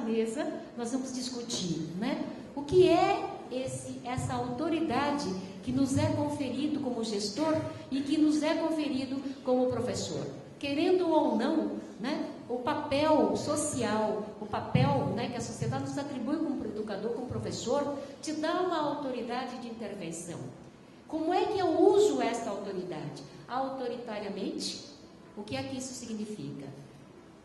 mesa nós vamos discutir, né? O que é essa autoridade que nos é conferido como gestor e que nos é conferido como professor. Querendo ou não, né, o papel social, o papel, né, que a sociedade nos atribui como educador, como professor, te dá uma autoridade de intervenção. Como é que eu uso esta autoridade? Autoritariamente, o que é que isso significa?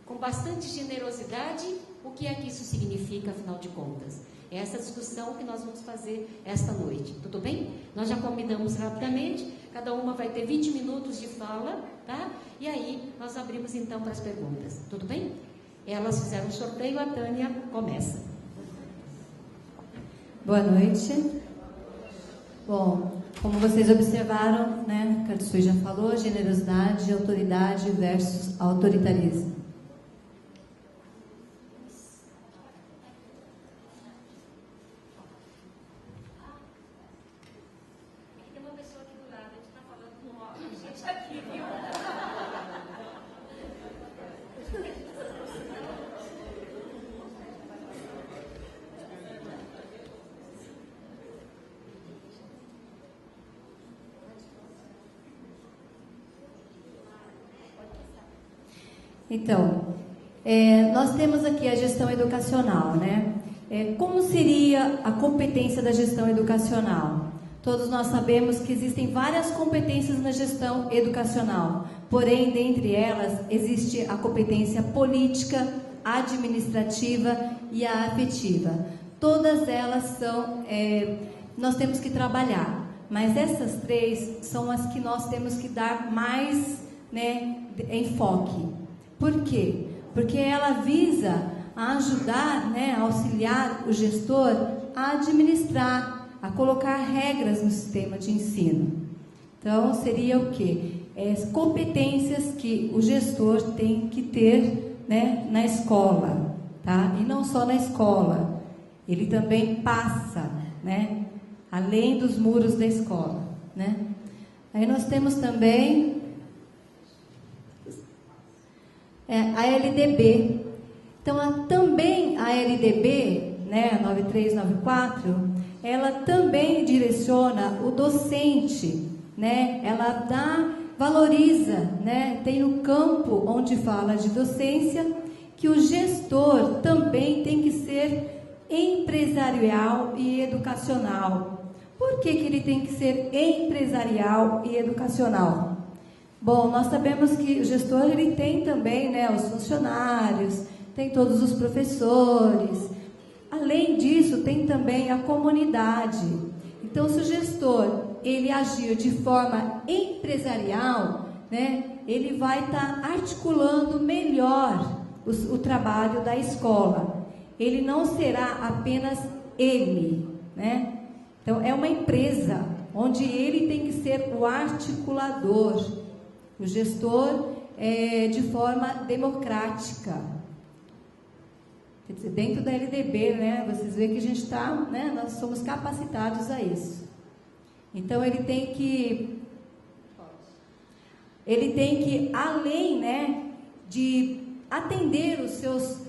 Com bastante generosidade, o que é que isso significa, afinal de contas? É essa discussão que nós vamos fazer esta noite, tudo bem? Nós já combinamos rapidamente, cada uma vai ter 20 minutos de fala, tá? E aí nós abrimos então para as perguntas, tudo bem? Elas fizeram um sorteio, a Tânia começa. Boa noite. Bom, como vocês observaram, né, Katsui já falou, generosidade, autoridade versus autoritarismo. Então, nós temos aqui a gestão educacional, né? Como seria a competência da gestão educacional? Todos nós sabemos que existem várias competências na gestão educacional, porém, dentre elas, existe a competência política, administrativa e a afetiva. Todas elas são, nós temos que trabalhar, mas essas três são as que nós temos que dar mais, né, enfoque. Por quê? Porque ela visa a ajudar, né, a auxiliar o gestor a administrar, a colocar regras no sistema de ensino. Então, seria o quê? As competências que o gestor tem que ter, né, na escola, tá? E não só na escola, ele também passa, né, além dos muros da escola, né? Aí nós temos também a LDB. Então, também a LDB, né, 9394, ela também direciona o docente, né? Ela valoriza, né? Tem no campo onde fala de docência que o gestor também tem que ser empresarial e educacional. Por que ele tem que ser empresarial e educacional? Bom, nós sabemos que o gestor ele tem também, né, os funcionários, tem todos os professores. Além disso, tem também a comunidade. Então, se o gestor ele agir de forma empresarial, né, ele vai estar articulando melhor o trabalho da escola. Ele não será apenas ele, né? Então, é uma empresa onde ele tem que ser o articulador. O gestor de forma democrática. Quer dizer, dentro da LDB, né, vocês veem que a gente está, né, nós somos capacitados a isso. Então, ele tem que, além, né, de atender os seus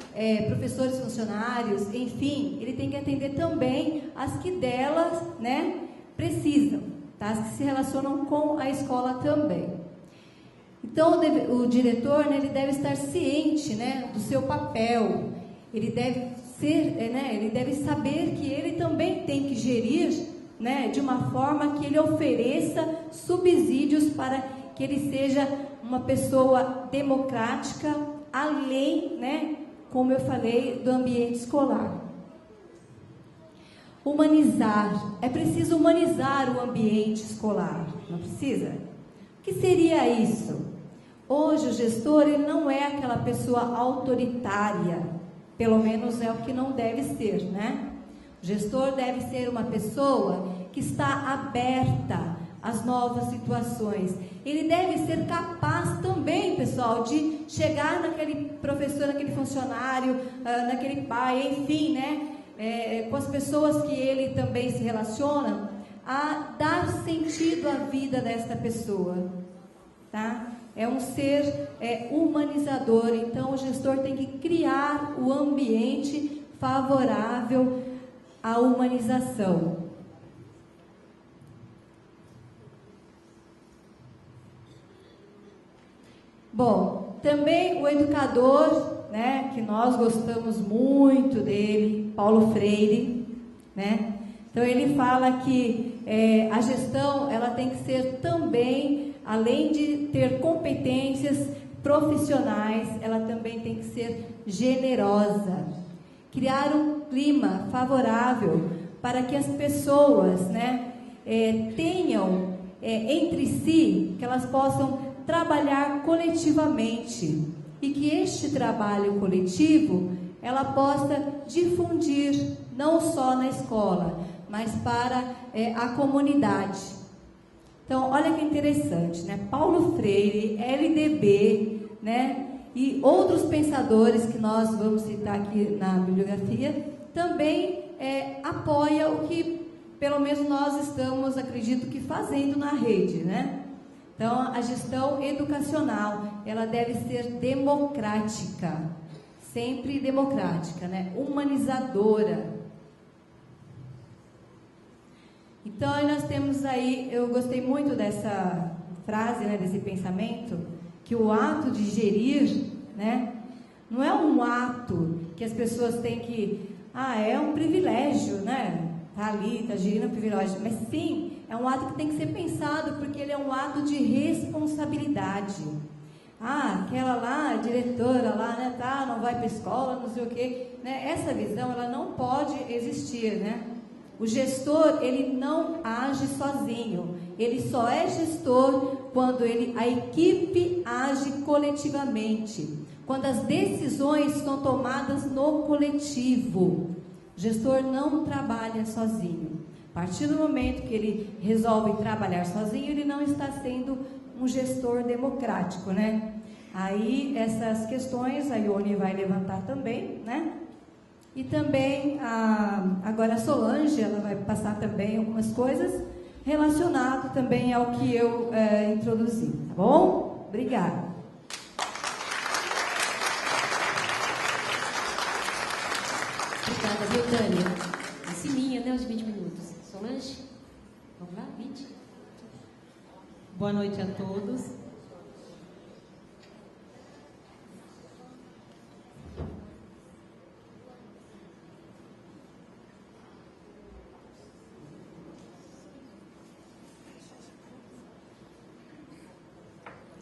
professores, funcionários, enfim, ele tem que atender também as que delas, né, precisam, tá? As que se relacionam com a escola também. Então, o diretor, né, ele deve estar ciente, né, do seu papel. Ele deve ser, né, ele deve saber que ele também tem que gerir, né, de uma forma que ele ofereça subsídios para que ele seja uma pessoa democrática, além, né, como eu falei, do ambiente escolar. Humanizar. É preciso humanizar o ambiente escolar, não precisa? O que seria isso? Hoje o gestor ele não é aquela pessoa autoritária, pelo menos é o que não deve ser, né? O gestor deve ser uma pessoa que está aberta às novas situações. Ele deve ser capaz também, pessoal, de chegar naquele professor, naquele funcionário, naquele pai, enfim, né? Com as pessoas que ele também se relaciona, a dar sentido à vida desta pessoa, tá? é um ser humanizador. Então, o gestor tem que criar o ambiente favorável à humanização. Bom, também o educador, né, que nós gostamos muito dele, Paulo Freire, né? Então ele fala que a gestão ela tem que ser também, além de ter competências profissionais, ela também tem que ser generosa. Criar um clima favorável para que as pessoas, né, tenham entre si, que elas possam trabalhar coletivamente e que este trabalho coletivo ela possa difundir não só na escola, mas para a comunidade. Então, olha que interessante, né? Paulo Freire, LDB, né? E outros pensadores que nós vamos citar aqui na bibliografia também apoia o que pelo menos nós estamos, acredito que fazendo na rede, né? Então, a gestão educacional, ela deve ser democrática, sempre democrática, né? Humanizadora. Então, nós temos aí, eu gostei muito dessa frase, né, desse pensamento, que o ato de gerir, né, não é um ato que as pessoas têm que, é um privilégio, né? Tá ali, tá gerindo um privilégio, mas sim, é um ato que tem que ser pensado, porque ele é um ato de responsabilidade. Aquela lá, a diretora lá, né, não vai para a escola, não sei o quê, né? Essa visão, ela não pode existir, né? O gestor, ele não age sozinho, ele só é gestor quando a equipe age coletivamente, quando as decisões são tomadas no coletivo. O gestor não trabalha sozinho. A partir do momento que ele resolve trabalhar sozinho, ele não está sendo um gestor democrático, né? Aí, essas questões, a Ione vai levantar também, né? E também, agora a Solange, ela vai passar também algumas coisas relacionadas também ao que eu introduzi, tá bom? Obrigada. Obrigada, viu, Tânia? Sininha, né, os 20 minutos. Solange, vamos lá, 20. Boa noite a todos.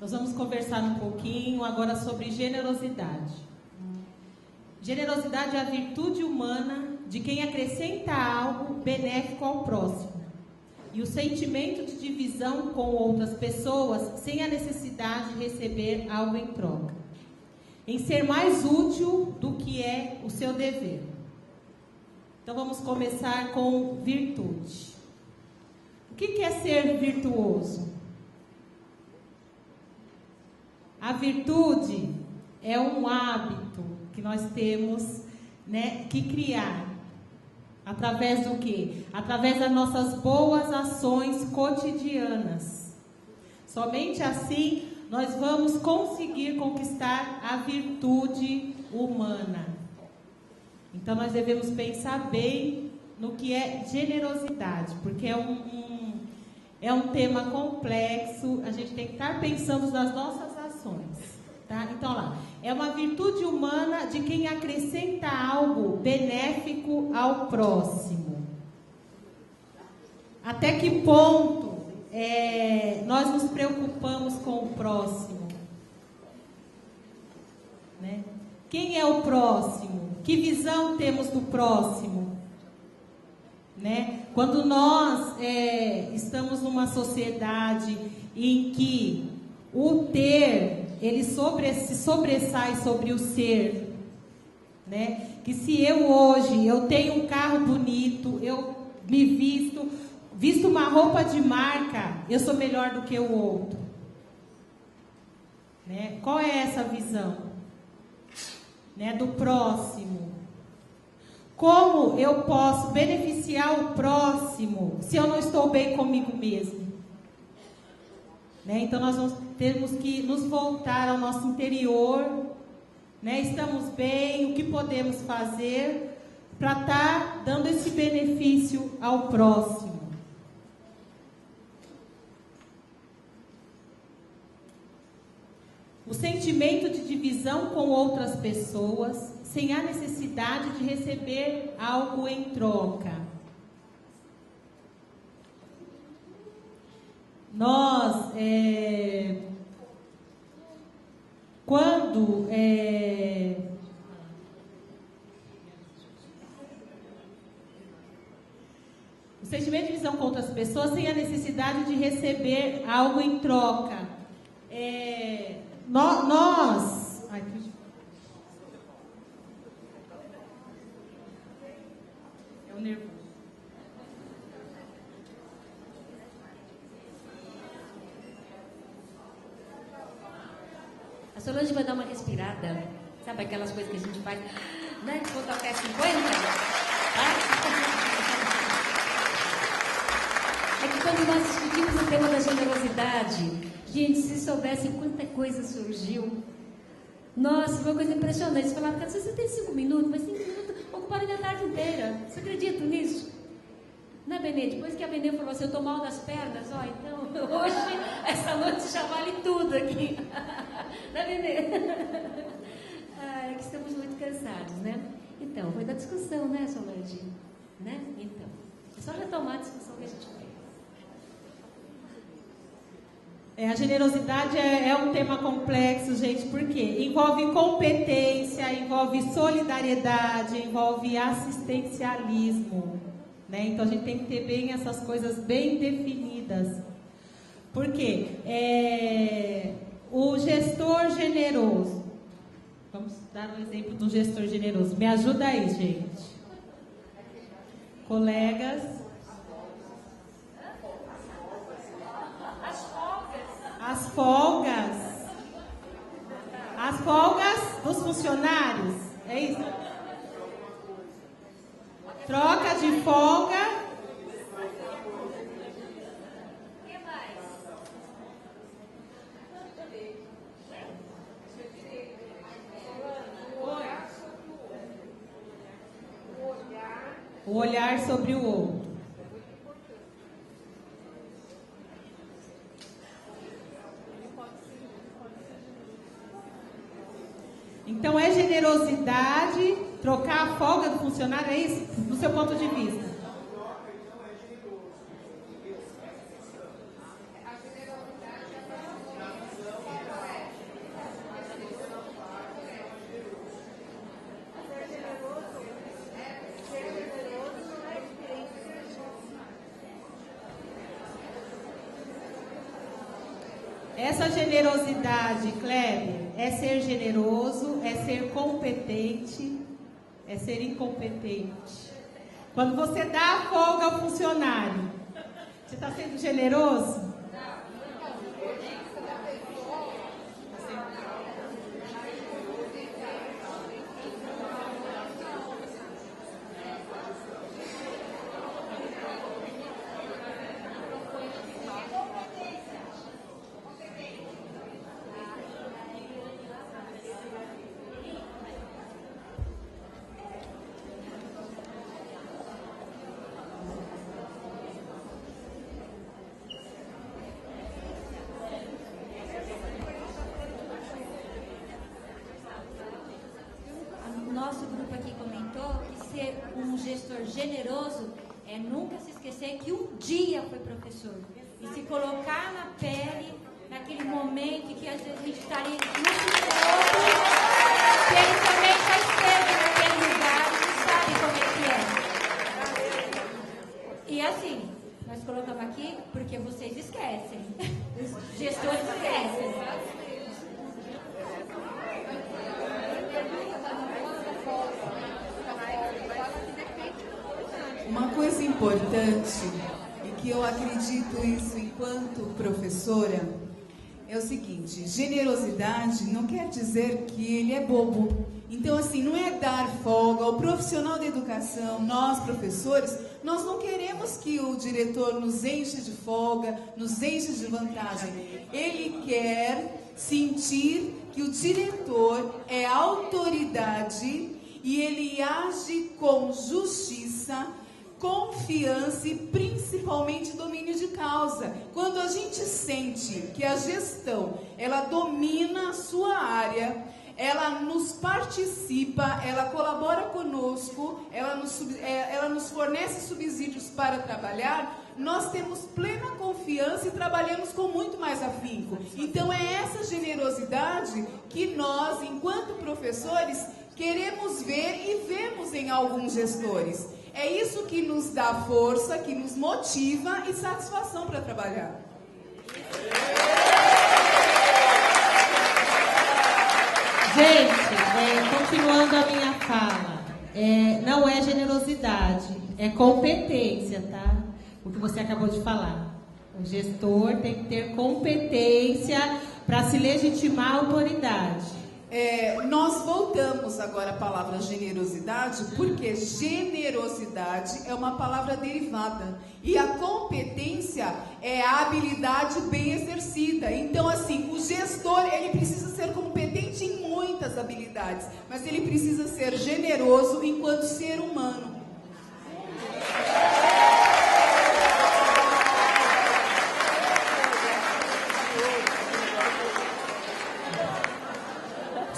Nós vamos conversar um pouquinho agora sobre generosidade. Generosidade é a virtude humana de quem acrescenta algo benéfico ao próximo e o sentimento de divisão com outras pessoas sem a necessidade de receber algo em troca, em ser mais útil do que é o seu dever. Então vamos começar com virtude. O que é ser virtuoso? A virtude é um hábito que nós temos, né, que criar. Através do quê? Através das nossas boas ações cotidianas. Somente assim nós vamos conseguir conquistar a virtude humana. Então nós devemos pensar bem no que é generosidade, porque é um tema complexo, a gente tem que estar pensando nas nossas ações, tá? Então lá, é uma virtude humana de quem acrescenta algo benéfico ao próximo. Até que ponto nós nos preocupamos com o próximo? Né? Quem é o próximo? Que visão temos do próximo? Né? Quando nós estamos numa sociedade em que o ter, ele se sobressai sobre o ser, né? Que se eu hoje, eu tenho um carro bonito, eu me visto uma roupa de marca, eu sou melhor do que o outro, né? Qual é essa visão, né, do próximo? Como eu posso beneficiar o próximo se eu não estou bem comigo mesmo? Né? Então nós vamos temos que nos voltar ao nosso interior, né? Estamos bem, o que podemos fazer para estar dando esse benefício ao próximo. O sentimento de divisão com outras pessoas, sem a necessidade de receber algo em troca. Nós, quando o sentimento de divisão com outras pessoas, sem a necessidade de receber algo em troca. É o nervoso. A Solange vai dar uma respirada. Sabe aquelas coisas que a gente faz, né? Conta até 50. É que quando nós discutimos o tema da generosidade, gente, se soubesse quanta coisa surgiu. Nossa, foi uma coisa impressionante. Você falava, você tem 5 minutos, mas 5 minutos ocuparam a tarde inteira. Você acredita nisso? Né, Benê? Depois que a Benê falou assim, eu tô mal das pernas, ó, então hoje, essa noite já vale tudo aqui. Né, Benê? É que estamos muito cansados, né? Então, foi da discussão, né, Solange? Né? Então, é só retomar a discussão que a gente fez. A generosidade é um tema complexo, gente, porque envolve competência, envolve solidariedade, envolve assistencialismo, né? Então a gente tem que ter bem essas coisas bem definidas. Por quê? O gestor generoso. Vamos dar um exemplo do gestor generoso. Me ajuda aí, gente. Colegas. As folgas. As folgas dos funcionários. É isso? Troca de folga. O olhar sobre o outro. Então, é generosidade trocar a folga do funcionário, é isso? Do seu ponto de vista? Essa generosidade, Kleber, é ser generoso, é ser competente, é ser incompetente. Quando você dá a folga ao funcionário, você está sendo generoso? Nosso grupo aqui comentou que ser um gestor generoso é nunca se esquecer que um dia foi professor e se colocar na pele naquele momento que às vezes a gente estaria muito outro, que ele também já esteve naquele lugar e sabe como é que é. E assim, nós colocamos aqui porque vocês esquecem, os gestores esquecem. Uma coisa importante, e que eu acredito isso enquanto professora, é o seguinte: generosidade não quer dizer que ele é bobo. Então, assim, não é dar folga. O profissional da educação, nós, professores, nós não queremos que o diretor nos enche de folga, nos enche de vantagem. Ele quer sentir que o diretor é autoridade e ele age com justiça, confiança e principalmente domínio de causa. Quando a gente sente que a gestão, ela domina a sua área, ela nos participa, ela colabora conosco, ela nos fornece subsídios para trabalhar, nós temos plena confiança e trabalhamos com muito mais afinco. Então é essa generosidade que nós, enquanto professores, queremos ver e vemos em alguns gestores. É isso que nos dá força, que nos motiva e satisfação para trabalhar. Gente, continuando a minha fala, não é generosidade, é competência, tá? O que você acabou de falar. O gestor tem que ter competência para se legitimar a autoridade. Nós voltamos agora à palavra generosidade, porque generosidade é uma palavra derivada. E a competência é a habilidade bem exercida. Então, assim, o gestor, ele precisa ser competente em muitas habilidades, mas ele precisa ser generoso enquanto ser humano.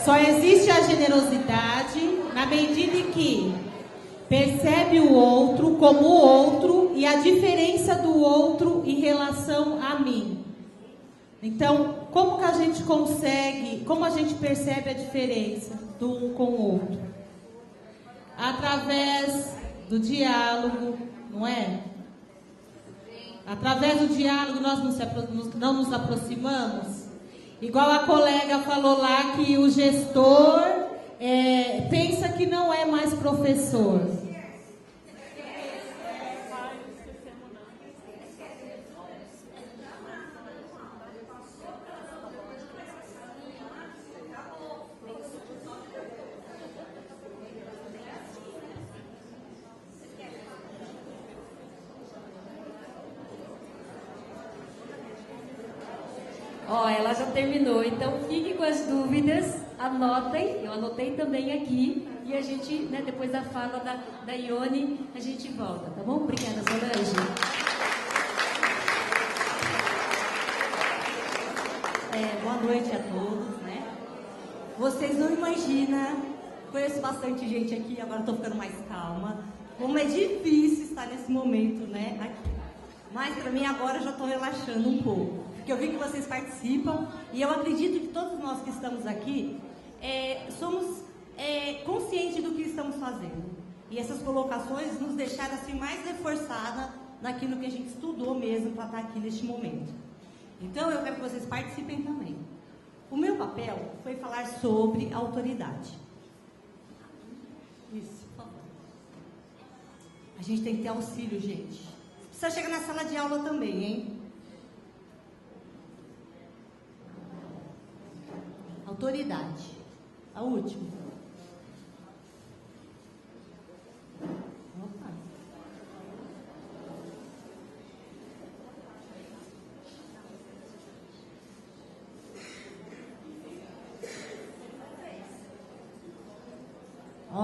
Só existe a generosidade na medida em que percebe o outro como o outro e a diferença do outro em relação a mim. Então, como que a gente consegue, como a gente percebe a diferença do um com o outro? Através do diálogo, não é? Através do diálogo nós não nos aproximamos. Igual a colega falou lá que o gestor pensa que não é mais professor. Ela já terminou, então fique com as dúvidas, anotem, eu anotei também aqui, e a gente, depois da fala da Ione, a gente volta, tá bom? Obrigada, Solange. Boa noite a todos, Vocês não imaginam, conheço bastante gente aqui, agora estou ficando mais calma, como é difícil estar nesse momento, aqui. Mas para mim agora eu já estou relaxando um pouco. Porque eu vi que vocês participam e eu acredito que todos nós que estamos aqui somos conscientes do que estamos fazendo. E essas colocações nos deixaram assim mais reforçada naquilo que a gente estudou mesmo para estar aqui neste momento. Então eu quero que vocês participem também. O meu papel foi falar sobre autoridade. Isso, por favor. A gente tem que ter auxílio, gente. Precisa chegar na sala de aula também, hein? Autoridade. A última. Opa.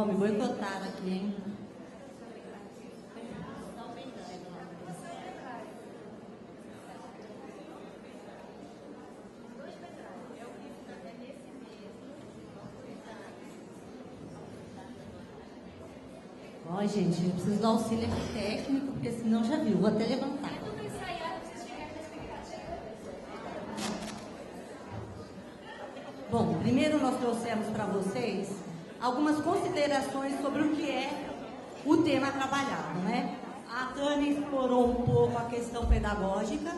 Me boicotaram aqui, hein? Gente, eu preciso do auxílio aqui técnico, porque senão já viu, vou até levantar. Bom, primeiro nós trouxemos para vocês algumas considerações sobre o que é o tema trabalhado, A Tânia explorou um pouco a questão pedagógica,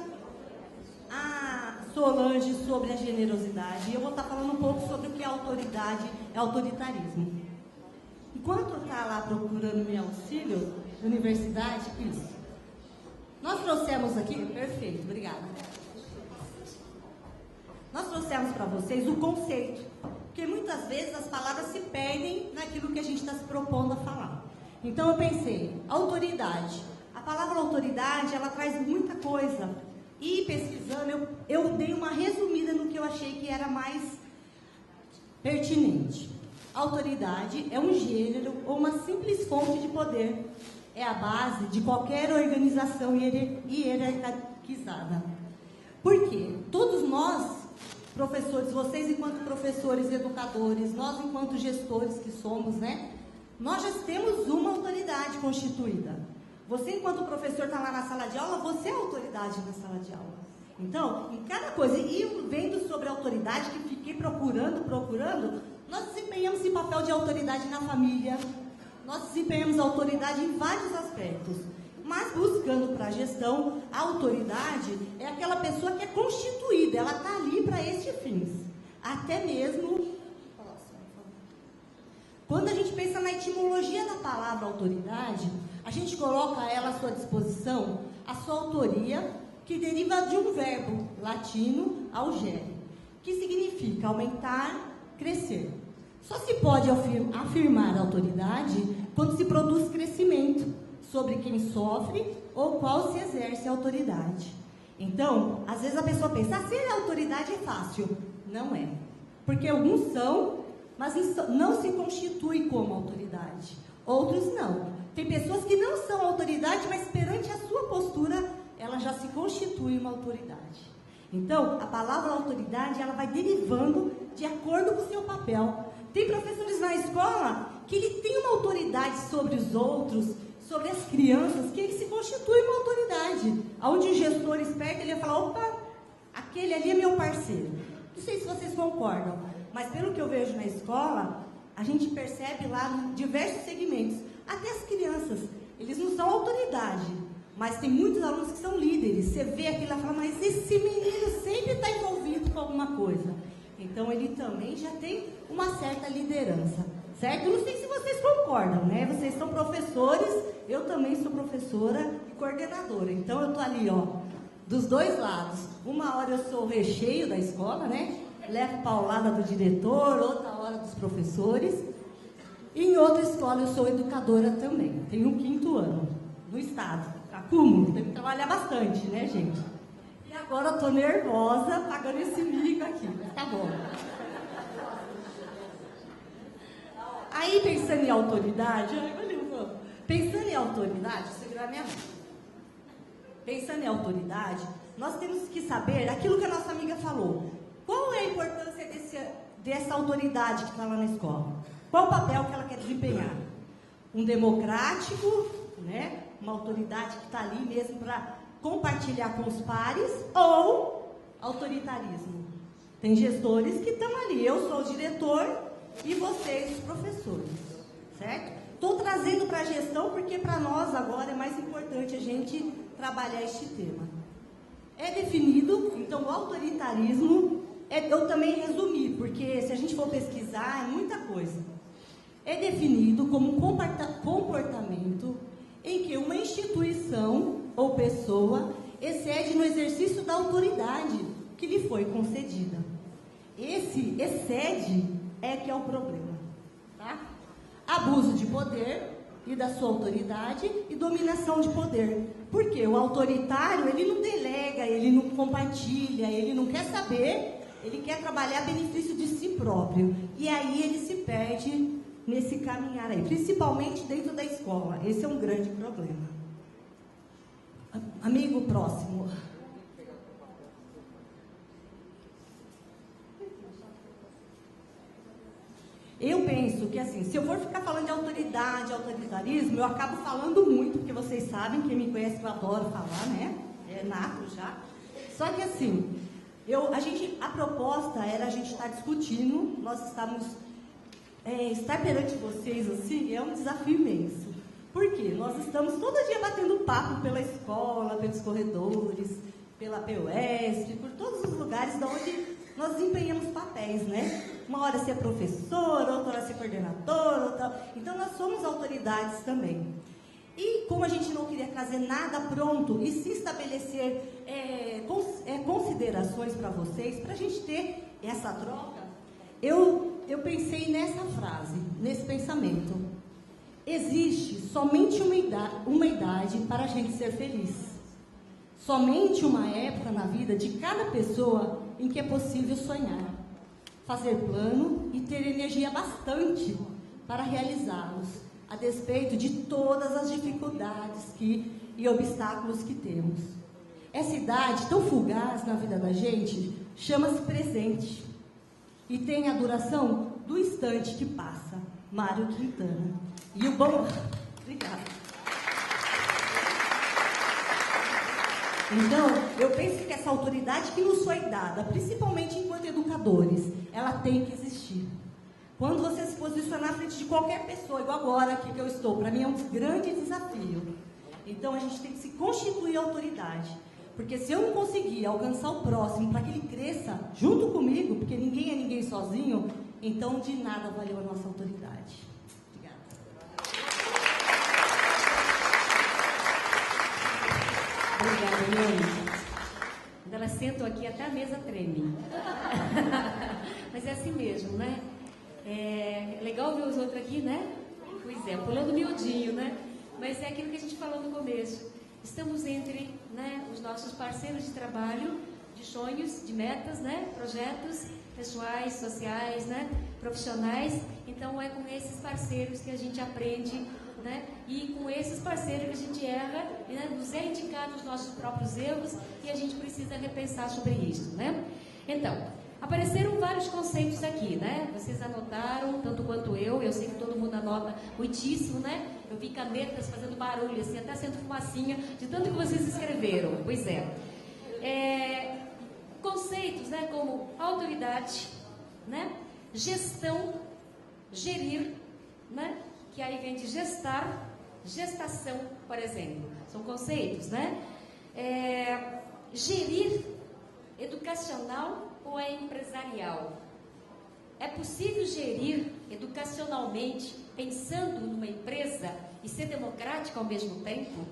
a Solange sobre a generosidade, e eu vou estar falando um pouco sobre o que é autoridade e autoritarismo. Enquanto eu estava lá procurando meu auxílio, universidade, isso. Nós trouxemos aqui, perfeito, obrigada. Nós trouxemos para vocês o conceito, porque muitas muitas vezes as palavras se perdem naquilo que a gente está se propondo a falar. Então eu pensei, autoridade. A palavra autoridade, ela traz muita coisa. E pesquisando, eu dei uma resumida no que eu achei que era mais pertinente. Autoridade é um gênero ou uma simples fonte de poder. É a base de qualquer organização hierarquizada. Por quê? Todos nós, professores, vocês enquanto professores, educadores, nós enquanto gestores que somos, né? Nós já temos uma autoridade constituída. Você enquanto professor está lá na sala de aula, você é autoridade na sala de aula. Então, em cada coisa, e vendo sobre a autoridade, que fiquei procurando, nós desempenhamos esse papel de autoridade na família, nós desempenhamos autoridade em vários aspectos. Mas buscando para a gestão, a autoridade é aquela pessoa que é constituída, ela está ali para estes fins. Até mesmo, quando a gente pensa na etimologia da palavra autoridade, a gente coloca ela à sua disposição, a sua autoria, que deriva de um verbo latino, augere, que significa aumentar, crescer. Só se pode afirmar autoridade quando se produz crescimento sobre quem sofre ou qual se exerce a autoridade. Então, às vezes a pessoa pensa, ser autoridade é fácil. Não é. Porque alguns são, mas não se constituem como autoridade. Outros não. Tem pessoas que não são autoridade, mas perante a sua postura, ela já se constitui uma autoridade. Então, a palavra autoridade, ela vai derivando de acordo com o seu papel. Tem professores na escola que ele tem uma autoridade sobre os outros, sobre as crianças, que ele se constitui uma autoridade. Onde o gestor esperto, ele vai falar, opa, aquele ali é meu parceiro. Não sei se vocês concordam, mas pelo que eu vejo na escola, a gente percebe lá diversos segmentos. Até as crianças, eles não são autoridade, mas tem muitos alunos que são líderes. Você vê aquilo lá e fala, mas esse menino sempre está envolvido com alguma coisa. Então, ele também já tem uma certa liderança, certo? Não sei se vocês concordam, né? Vocês são professores, eu também sou professora e coordenadora. Então, eu estou ali, ó, dos dois lados. Uma hora eu sou o recheio da escola, né? Levo paulada do diretor, outra hora dos professores. E em outra escola eu sou educadora também. Tenho um 5º ano no estado. Acúmulo, tem que trabalhar bastante, né, gente? E agora eu tô nervosa pagando esse mico aqui, mas tá bom. Aí, pensando em autoridade, segurar minha mão. Pensando em autoridade, nós temos que saber aquilo que a nossa amiga falou. Qual é a importância dessa autoridade que está lá na escola? Qual o papel que ela quer desempenhar? Um democrático, né? Uma autoridade que está ali mesmo para compartilhar com os pares, ou autoritarismo? Tem gestores que estão ali, eu sou o diretor e vocês os professores, certo? Estou trazendo para a gestão porque para nós agora é mais importante a gente trabalhar este tema. É definido, então, o autoritarismo, eu também resumi, porque se a gente for pesquisar, é muita coisa. É definido como um comportamento em que uma instituição ou pessoa excede no exercício da autoridade que lhe foi concedida. Esse excede é que é o problema, tá? Abuso de poder e da sua autoridade e dominação de poder. Porque o autoritário, ele não delega, ele não compartilha, ele não quer saber, ele quer trabalhar a benefício de si próprio. E aí ele se perde nesse caminhar aí, principalmente dentro da escola. Esse é um grande problema. Amigo próximo. Eu penso que, assim, se eu for ficar falando de autoridade, autoritarismo, eu acabo falando muito, porque vocês sabem, quem me conhece, que eu adoro falar, né? É nato já. Só que, assim, a proposta era a gente estar discutindo, nós estamos... estar perante vocês, assim, é um desafio imenso. Por quê? Nós estamos todo dia batendo papo pela escola, pelos corredores, pela PUESP, por todos os lugares onde nós desempenhamos papéis, né? Uma hora ser professor, outra hora ser coordenador, outra... Então, nós somos autoridades também. E como a gente não queria trazer nada pronto e se estabelecer considerações para vocês, para a gente ter essa troca, eu eu pensei nessa frase, nesse pensamento. Existe somente uma idade para a gente ser feliz. Somente uma época na vida de cada pessoa em que é possível sonhar, fazer plano e ter energia bastante para realizá-los, a despeito de todas as dificuldades e obstáculos que temos. Essa idade tão fugaz na vida da gente chama-se presente e tem a duração do instante que passa. Mário Quintana. E o bom... Obrigada. Então, eu penso que essa autoridade que nos foi dada, principalmente enquanto educadores, ela tem que existir. Quando você se posicionar à frente de qualquer pessoa, igual agora aqui que eu estou, para mim é um grande desafio. Então, a gente tem que se constituir autoridade. Porque se eu não conseguir alcançar o próximo para que ele cresça junto comigo, porque ninguém é ninguém sozinho, então de nada valeu a nossa autoridade. Obrigada. Obrigada, Leone. Quando elas sentam aqui, até a mesa treme. Mas é assim mesmo, né? É legal ver os outros aqui, né? Pois é, pulando miudinho, né? Mas é aquilo que a gente falou no começo. Estamos entre, né, os nossos parceiros de trabalho, de sonhos, de metas, né? Projetos pessoais, sociais, né? Profissionais. Então é com esses parceiros que a gente aprende, né? E com esses parceiros que a gente erra, né? Nos é indicado os nossos próprios erros e a gente precisa repensar sobre isso, né? Então, apareceram vários conceitos aqui, né? Vocês anotaram, tanto quanto eu sei que todo mundo anota muitíssimo, né? Eu vi canetas fazendo barulho, assim, até sendo fumacinha, de tanto que vocês escreveram. Pois é. Conceitos, né? Como autoridade, né? Gestão, gerir, né? Que aí vem de gestar, gestação, por exemplo. São conceitos, né? Gerir, educacional ou é empresarial? É possível gerir educacionalmente, pensando numa empresa e ser democrática ao mesmo tempo?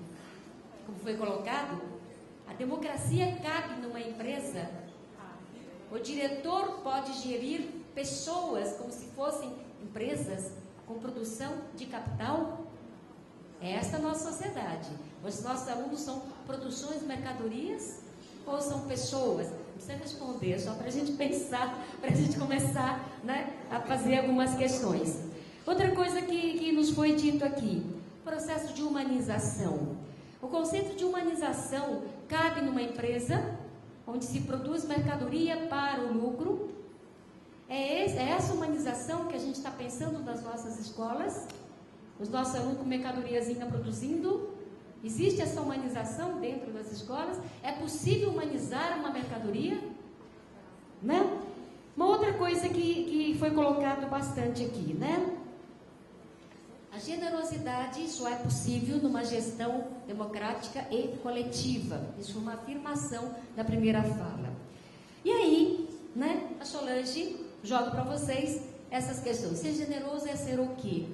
Como foi colocado, a democracia cabe numa empresa? O diretor pode gerir pessoas como se fossem empresas com produção de capital? É esta a nossa sociedade. Os nossos alunos são produções, mercadorias ou são pessoas? Não precisa responder, só para a gente pensar, para a gente começar, né, a fazer algumas questões. Outra coisa que nos foi dito aqui, processo de humanização. O conceito de humanização cabe numa empresa onde se produz mercadoria para o lucro. É essa humanização que a gente está pensando nas nossas escolas? Os nossos alunos com mercadoriazinha produzindo? Existe essa humanização dentro das escolas? É possível humanizar uma mercadoria? Né? Uma outra coisa que foi colocado bastante aqui, né? A generosidade só é possível numa gestão democrática e coletiva. Isso é uma afirmação da primeira fala. E aí, né, a Solange joga para vocês essas questões. Ser generoso é ser o quê?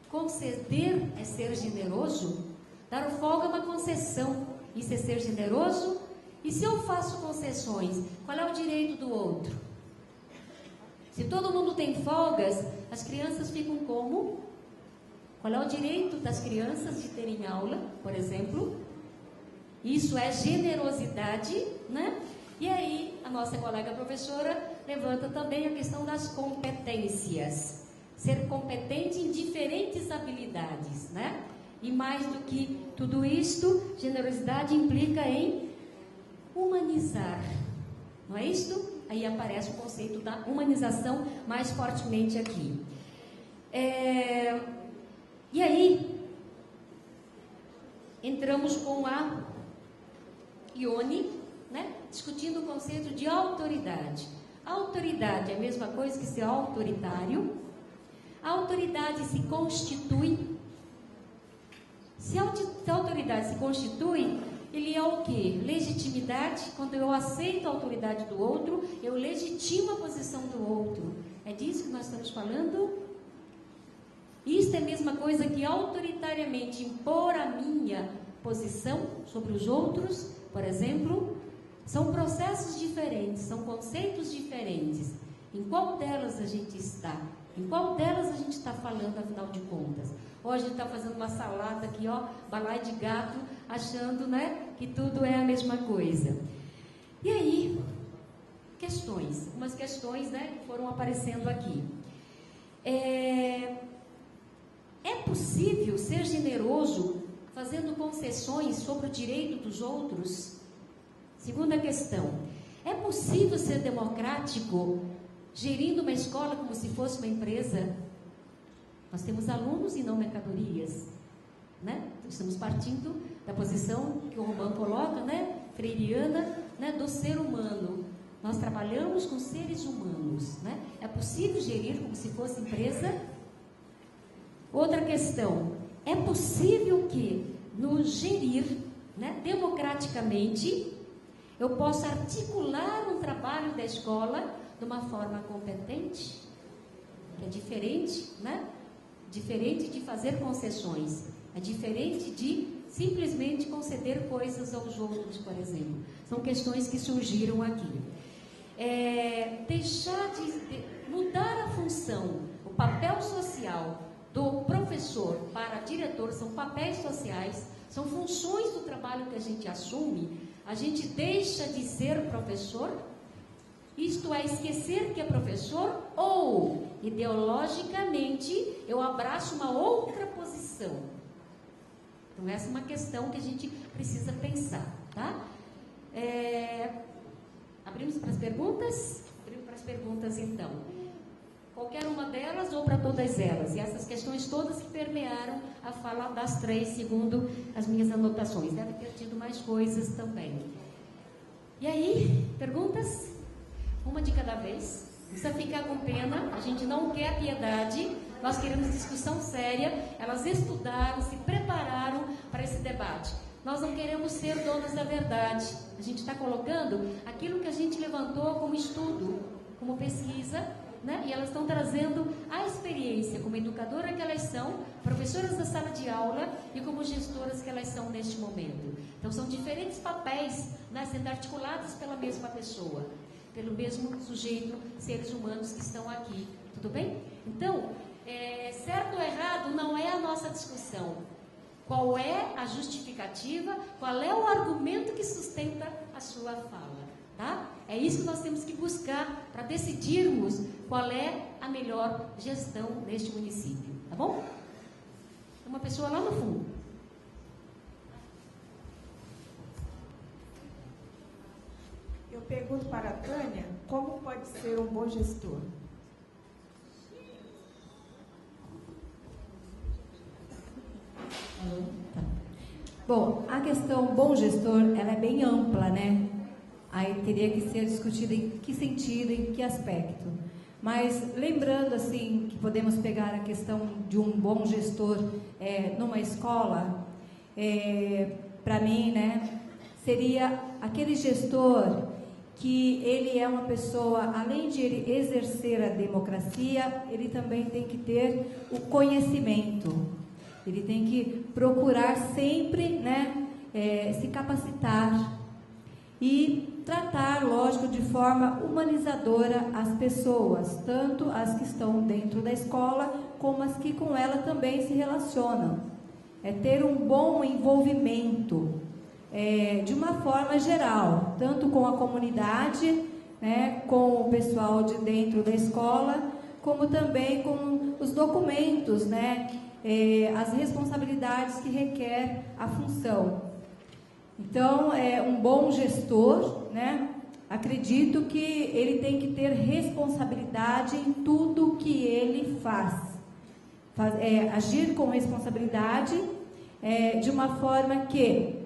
Conceder é ser generoso? Dar folga é uma concessão. Isso é ser generoso? E se eu faço concessões, qual é o direito do outro? Se todo mundo tem folgas, as crianças ficam como? Qual é o direito das crianças de terem aula, por exemplo? Isso é generosidade, né? E aí, a nossa colega professora levanta também a questão das competências. Ser competente em diferentes habilidades, né? E mais do que tudo isto, generosidade implica em humanizar. Não é isto? Aí aparece o conceito da humanização mais fortemente aqui. E aí, entramos com a Ione, né, discutindo o conceito de autoridade. A autoridade é a mesma coisa que ser autoritário? A autoridade se constitui. Se a autoridade se constitui, ele é o quê? Legitimidade. Quando eu aceito a autoridade do outro, eu legitimo a posição do outro. É disso que nós estamos falando? Isto é a mesma coisa que autoritariamente impor a minha posição sobre os outros, por exemplo. São processos diferentes, são conceitos diferentes. Em qual delas a gente está? Em qual delas a gente está falando, afinal de contas? Hoje a gente está fazendo uma salada aqui, ó, balaio de gato, achando, né, que tudo é a mesma coisa. E aí, questões, umas questões, né, que foram aparecendo aqui. É possível ser generoso fazendo concessões sobre o direito dos outros? Segunda questão, é possível ser democrático gerindo uma escola como se fosse uma empresa? Nós temos alunos e não mercadorias, né? Estamos partindo da posição que o Romão coloca, né, freiriana, né, do ser humano. Nós trabalhamos com seres humanos, né? É possível gerir como se fosse empresa? Outra questão, é possível que no gerir, né, democraticamente, eu possa articular um trabalho da escola de uma forma competente? Que é diferente, né? Diferente de fazer concessões, é diferente de simplesmente conceder coisas aos outros, por exemplo. São questões que surgiram aqui. Deixar de mudar a função, o papel social do professor para diretor, são papéis sociais, são funções do trabalho que a gente assume. A gente deixa de ser professor, isto é, esquecer que é professor, ou ideologicamente eu abraço uma outra posição. Então essa é uma questão que a gente precisa pensar, tá? Abrimos para as perguntas? Abrimos para as perguntas então. Qualquer uma delas ou para todas elas? E essas questões todas que permearam a fala das três, segundo as minhas anotações. Deve ter tido mais coisas também. E aí, perguntas? Uma de cada vez. Não precisa ficar com pena, a gente não quer piedade, nós queremos discussão séria. Elas estudaram, se prepararam para esse debate. Nós não queremos ser donas da verdade. A gente está colocando aquilo que a gente levantou como estudo, como pesquisa, né? E elas estão trazendo a experiência como educadora que elas são, professoras da sala de aula e como gestoras que elas são neste momento. Então são diferentes papéis, né, sendo articulados pela mesma pessoa, pelo mesmo sujeito, seres humanos que estão aqui. Tudo bem? Então, certo ou errado não é a nossa discussão. Qual é a justificativa, qual é o argumento que sustenta a sua fala, tá? É isso que nós temos que buscar para decidirmos qual é a melhor gestão neste município, tá bom? Uma pessoa lá no fundo. Eu pergunto para a Tânia, como pode ser um bom gestor? Tá. Bom, a questão bom gestor, ela é bem ampla, né? Aí teria que ser discutida em que sentido, em que aspecto. Mas lembrando assim que podemos pegar a questão de um bom gestor numa escola, para mim, né, seria aquele gestor que ele é uma pessoa, além de ele exercer a democracia, ele também tem que ter o conhecimento. Ele tem que procurar sempre, né, se capacitar e tratar, lógico, de forma humanizadora as pessoas, tanto as que estão dentro da escola, como as que com ela também se relacionam. Ter um bom envolvimento, de uma forma geral, tanto com a comunidade, né, com o pessoal de dentro da escola, como também com os documentos, né, as responsabilidades que requer a função. Então, um bom gestor, né, acredito que ele tem que ter responsabilidade em tudo que ele faz. Agir com responsabilidade de uma forma que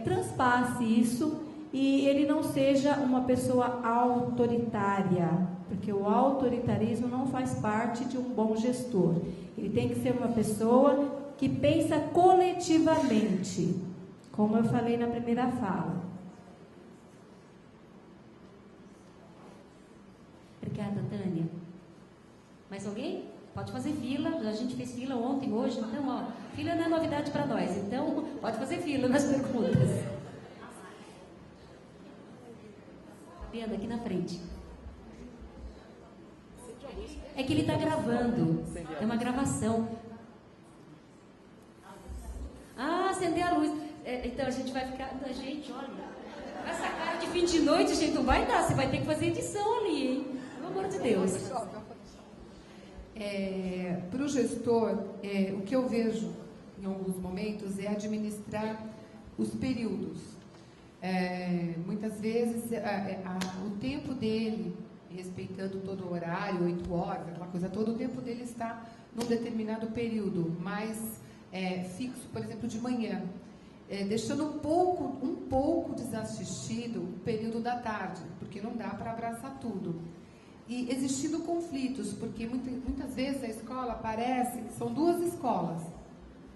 transpasse isso e ele não seja uma pessoa autoritária, porque o autoritarismo não faz parte de um bom gestor. Ele tem que ser uma pessoa que pensa coletivamente, como eu falei na primeira fala. Obrigada, Tânia. Mais alguém? Pode fazer fila, a gente fez fila ontem, hoje, então, ó, fila não é novidade para nós, então pode fazer fila nas perguntas. Fabiana, aqui na frente. É que ele está gravando. É uma gravação. Ah, acender a luz. Então a gente vai ficar... Gente, olha. Essa cara de fim de noite, gente, não vai dar. Você vai ter que fazer edição ali, hein? Pelo amor de Deus. Para o gestor, o que eu vejo em alguns momentos é administrar os períodos. Muitas vezes o tempo dele, respeitando todo o horário, 8 horas, aquela coisa toda, o tempo dele está num determinado período, mais fixo, por exemplo, de manhã, deixando um pouco desassistido o período da tarde, porque não dá para abraçar tudo. E existindo conflitos, porque muitas vezes a escola parece que são duas escolas.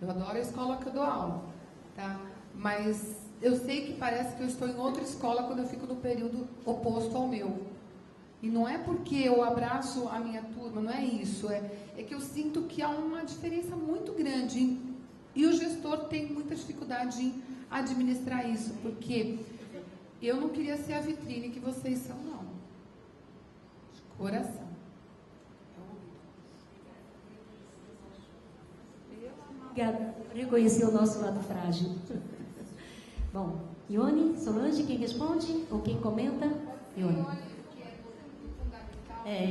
Eu adoro a escola que eu dou aula, tá? Mas eu sei que parece que eu estou em outra escola quando eu fico no período oposto ao meu. E não é porque eu abraço a minha turma, não é isso. É que eu sinto que há uma diferença muito grande. E o gestor tem muita dificuldade em administrar isso, porque eu não queria ser a vitrine que vocês são, não. Coração. Obrigada por reconhecer o nosso lado frágil. Bom, Ione, Solange, quem responde? Ou quem comenta? Ione.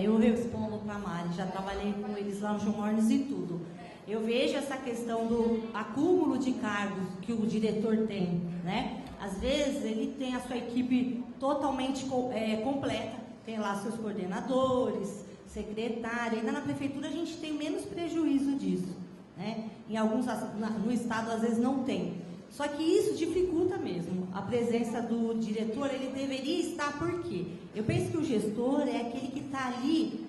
Eu respondo para a Mari, já trabalhei com eles lá no João Mornes e tudo. Eu vejo essa questão do acúmulo de cargos que o diretor tem, né? Às vezes ele tem a sua equipe totalmente completa, tem lá seus coordenadores, secretária. Ainda na prefeitura a gente tem menos prejuízo disso, né? Em alguns, no estado às vezes não tem. Só que isso dificulta mesmo. A presença do diretor, ele deveria estar por quê? Eu penso que o gestor é aquele que está ali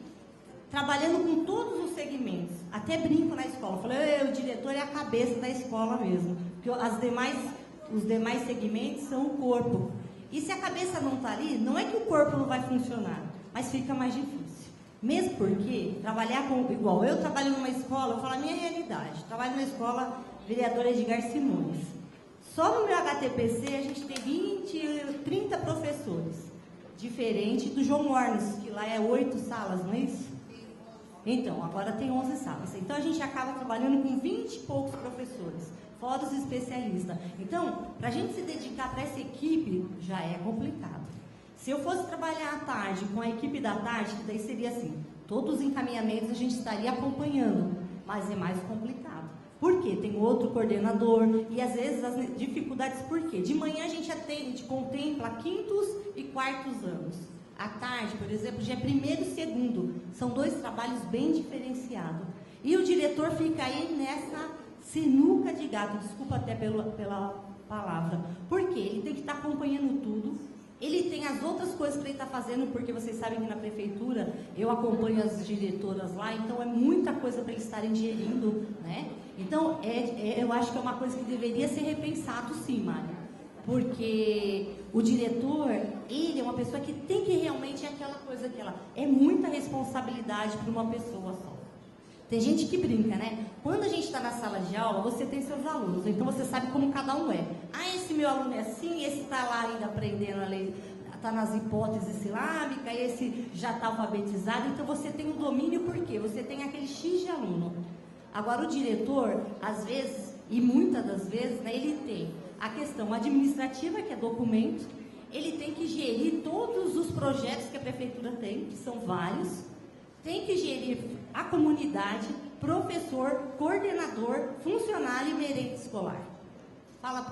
trabalhando com todos os segmentos. Até brinco na escola. Eu falei, o diretor é a cabeça da escola mesmo. Porque os demais segmentos são o corpo. E se a cabeça não está ali, não é que o corpo não vai funcionar, mas fica mais difícil. Mesmo porque trabalhar igual eu trabalho numa escola, eu falo a minha realidade. Trabalho na escola vereador Edgar Simões. Só no meu HTPC a gente tem 30 professores. Diferente do João Mornes, que lá é 8 salas, não é isso? Então, agora tem 11 salas. Então a gente acaba trabalhando com 20 e poucos professores, fora os especialistas. Então, para a gente se dedicar para essa equipe, já é complicado. Se eu fosse trabalhar à tarde com a equipe da tarde, que daí seria assim, todos os encaminhamentos a gente estaria acompanhando, mas é mais complicado. Por quê? Tem outro coordenador e às vezes as dificuldades, por quê? De manhã a gente contempla quintos e quartos anos. À tarde, por exemplo, já é primeiro e segundo. São 2 trabalhos bem diferenciados. E o diretor fica aí nessa sinuca de gato, desculpa até pela palavra. Por quê? Ele tem que estar acompanhando tudo. Ele tem as outras coisas para ele estar fazendo, porque vocês sabem que na prefeitura eu acompanho as diretoras lá, então é muita coisa para eles estarem gerindo, né? Então, eu acho que é uma coisa que deveria ser repensado sim, Mário. Porque o diretor, ele é uma pessoa que tem que realmente aquela coisa que é muita responsabilidade para uma pessoa só. Tem gente que brinca, né? Quando a gente está na sala de aula, você tem seus alunos, então você sabe como cada um é. Ah, esse meu aluno é assim, esse está lá ainda aprendendo a ler, está nas hipóteses silábicas, esse já está alfabetizado, então você tem um domínio, por quê? Você tem aquele X de aluno. Agora, o diretor, às vezes, e muitas das vezes, né, ele tem a questão administrativa, que é documento, ele tem que gerir todos os projetos que a prefeitura tem, que são vários, tem que gerir a comunidade, professor, coordenador, funcionário e merente escolar. Fala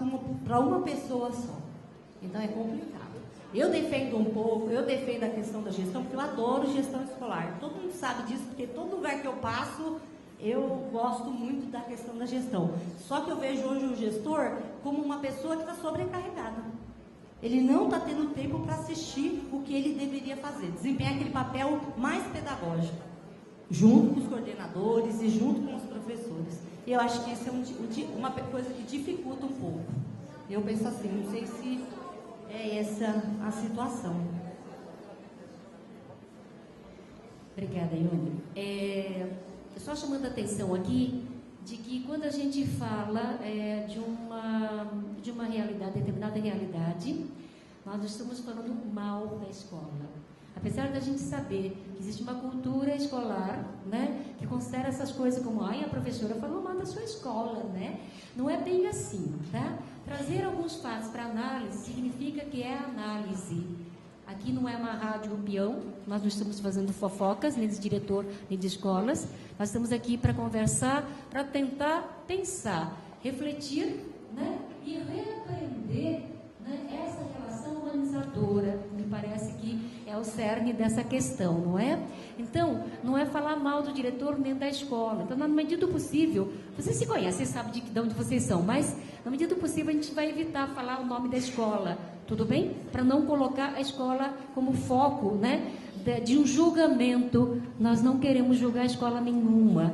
para uma pessoa só. Então é complicado. Eu defendo um pouco, eu defendo a questão da gestão, porque eu adoro gestão escolar. Todo mundo sabe disso, porque todo lugar que eu passo, eu gosto muito da questão da gestão. Só que eu vejo hoje o gestor como uma pessoa que está sobrecarregada. Ele não está tendo tempo para assistir o que ele deveria fazer, desempenhar aquele papel mais pedagógico, junto com os coordenadores e junto com os professores. E eu acho que isso é uma coisa que dificulta um pouco. Eu penso assim, não sei se é essa a situação. Obrigada, Ione. Só chamando a atenção aqui de que quando a gente fala de uma realidade, determinada realidade, nós estamos falando mal da escola. Apesar da gente saber que existe uma cultura escolar, né, que considera essas coisas como, ai, a professora falou mal da sua escola, né? Não é bem assim, tá? Trazer alguns fatos para análise significa que é análise. Aqui não é uma rádio peão, nós não estamos fazendo fofocas, nem de diretor, nem de escolas. Nós estamos aqui para conversar, para tentar pensar, refletir, né, e reaprender, né, essa relação humanizadora. Me parece que é o cerne dessa questão, não é? Então, não é falar mal do diretor nem da escola. Então, na medida do possível, vocês se conhecem, vocês sabem de onde vocês são, mas na medida do possível a gente vai evitar falar o nome da escola, tudo bem? Para não colocar a escola como foco, né, de um julgamento. Nós não queremos julgar a escola nenhuma,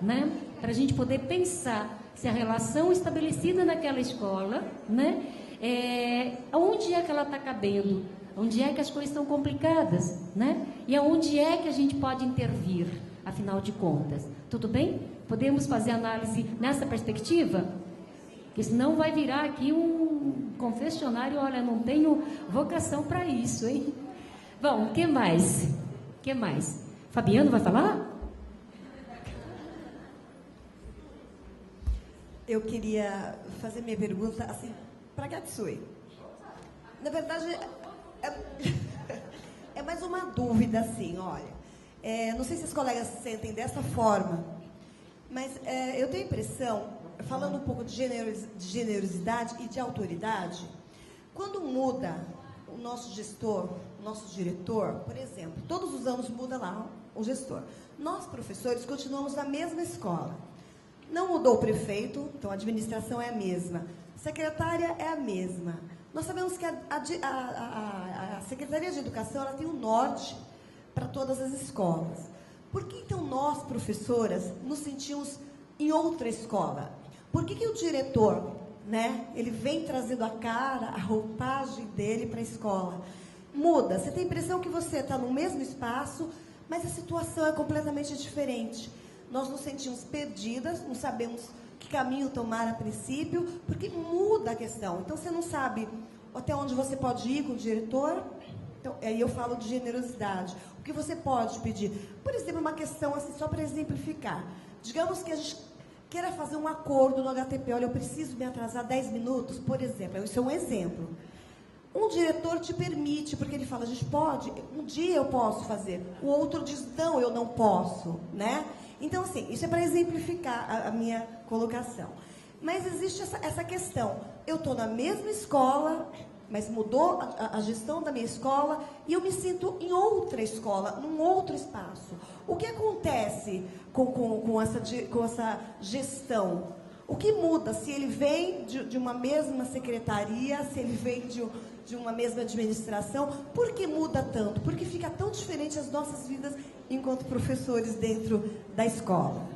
né? Para a gente poder pensar se a relação estabelecida naquela escola, né, onde é que ela está cabendo, onde é que as coisas estão complicadas, né? E aonde é que a gente pode intervir, afinal de contas. Tudo bem? Podemos fazer análise nessa perspectiva? Porque senão vai virar aqui um confessionário, olha, não tenho vocação para isso, hein? Bom, o que mais? O que mais? Fabiano vai falar? Eu queria fazer minha pergunta assim, para Gatsui. Na verdade, é mais uma dúvida assim, olha. Não sei se os colegas se sentem dessa forma, mas eu tenho a impressão, falando um pouco de generosidade e de autoridade, quando muda o nosso gestor, o nosso diretor, por exemplo, todos os anos muda lá o gestor. Nós, professores, continuamos na mesma escola. Não mudou o prefeito, então a administração é a mesma. A secretária é a mesma. Nós sabemos que a Secretaria de Educação ela tem um norte para todas as escolas. Por que, então, nós, professoras, nos sentimos em outra escola? Por que o diretor, né, ele vem trazendo a cara, a roupagem dele para a escola? Muda. Você tem a impressão que você está no mesmo espaço, mas a situação é completamente diferente. Nós nos sentimos perdidas, não sabemos que caminho tomar a princípio, porque muda a questão. Então, você não sabe até onde você pode ir com o diretor. Então, aí eu falo de generosidade. O que você pode pedir? Por exemplo, uma questão assim, só para exemplificar. Digamos que a gente queira fazer um acordo no HTP. Olha, eu preciso me atrasar 10 minutos, por exemplo. Isso é um exemplo. Um diretor te permite, porque ele fala, a gente pode, um dia eu posso fazer. O outro diz, não, eu não posso, né? Então, assim, isso é para exemplificar a minha colocação. Mas existe essa questão. Eu estou na mesma escola, mas mudou a gestão da minha escola e eu me sinto em outra escola, num outro espaço. O que acontece com essa gestão? O que muda? Se ele vem de uma mesma secretaria, se ele vem de uma mesma administração, por que muda tanto? Por que fica tão diferente as nossas vidas enquanto professores dentro da escola?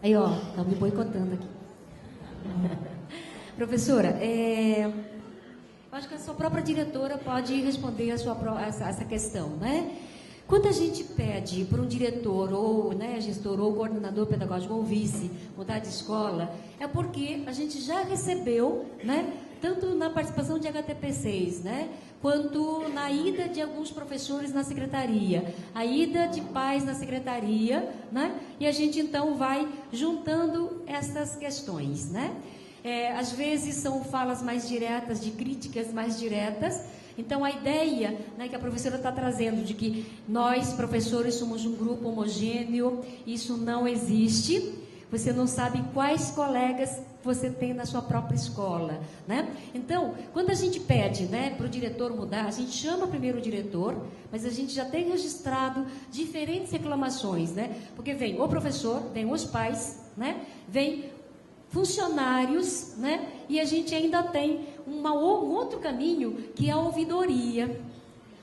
Aí, ó, estão me boicotando aqui. Professora, eu acho que a sua própria diretora pode responder essa questão, né? Quando a gente pede para um diretor, ou gestor, ou coordenador pedagógico, ou vice, mudar de escola, é porque a gente já recebeu, né, tanto na participação de HTP6, né, quanto na ida de alguns professores na secretaria, a ida de pais na secretaria, né, e a gente então vai juntando essas questões, né. Às vezes são falas mais diretas, de críticas mais diretas. Então, a ideia, né, que a professora está trazendo de que nós, professores, somos um grupo homogêneo, isso não existe. Você não sabe quais colegas você tem na sua própria escola, né? Então, quando a gente pede, né, para o diretor mudar, a gente chama primeiro o diretor, mas a gente já tem registrado diferentes reclamações, né? Porque vem o professor, vem os pais, né? Vem funcionários, né? E a gente ainda tem um outro caminho, que é a ouvidoria.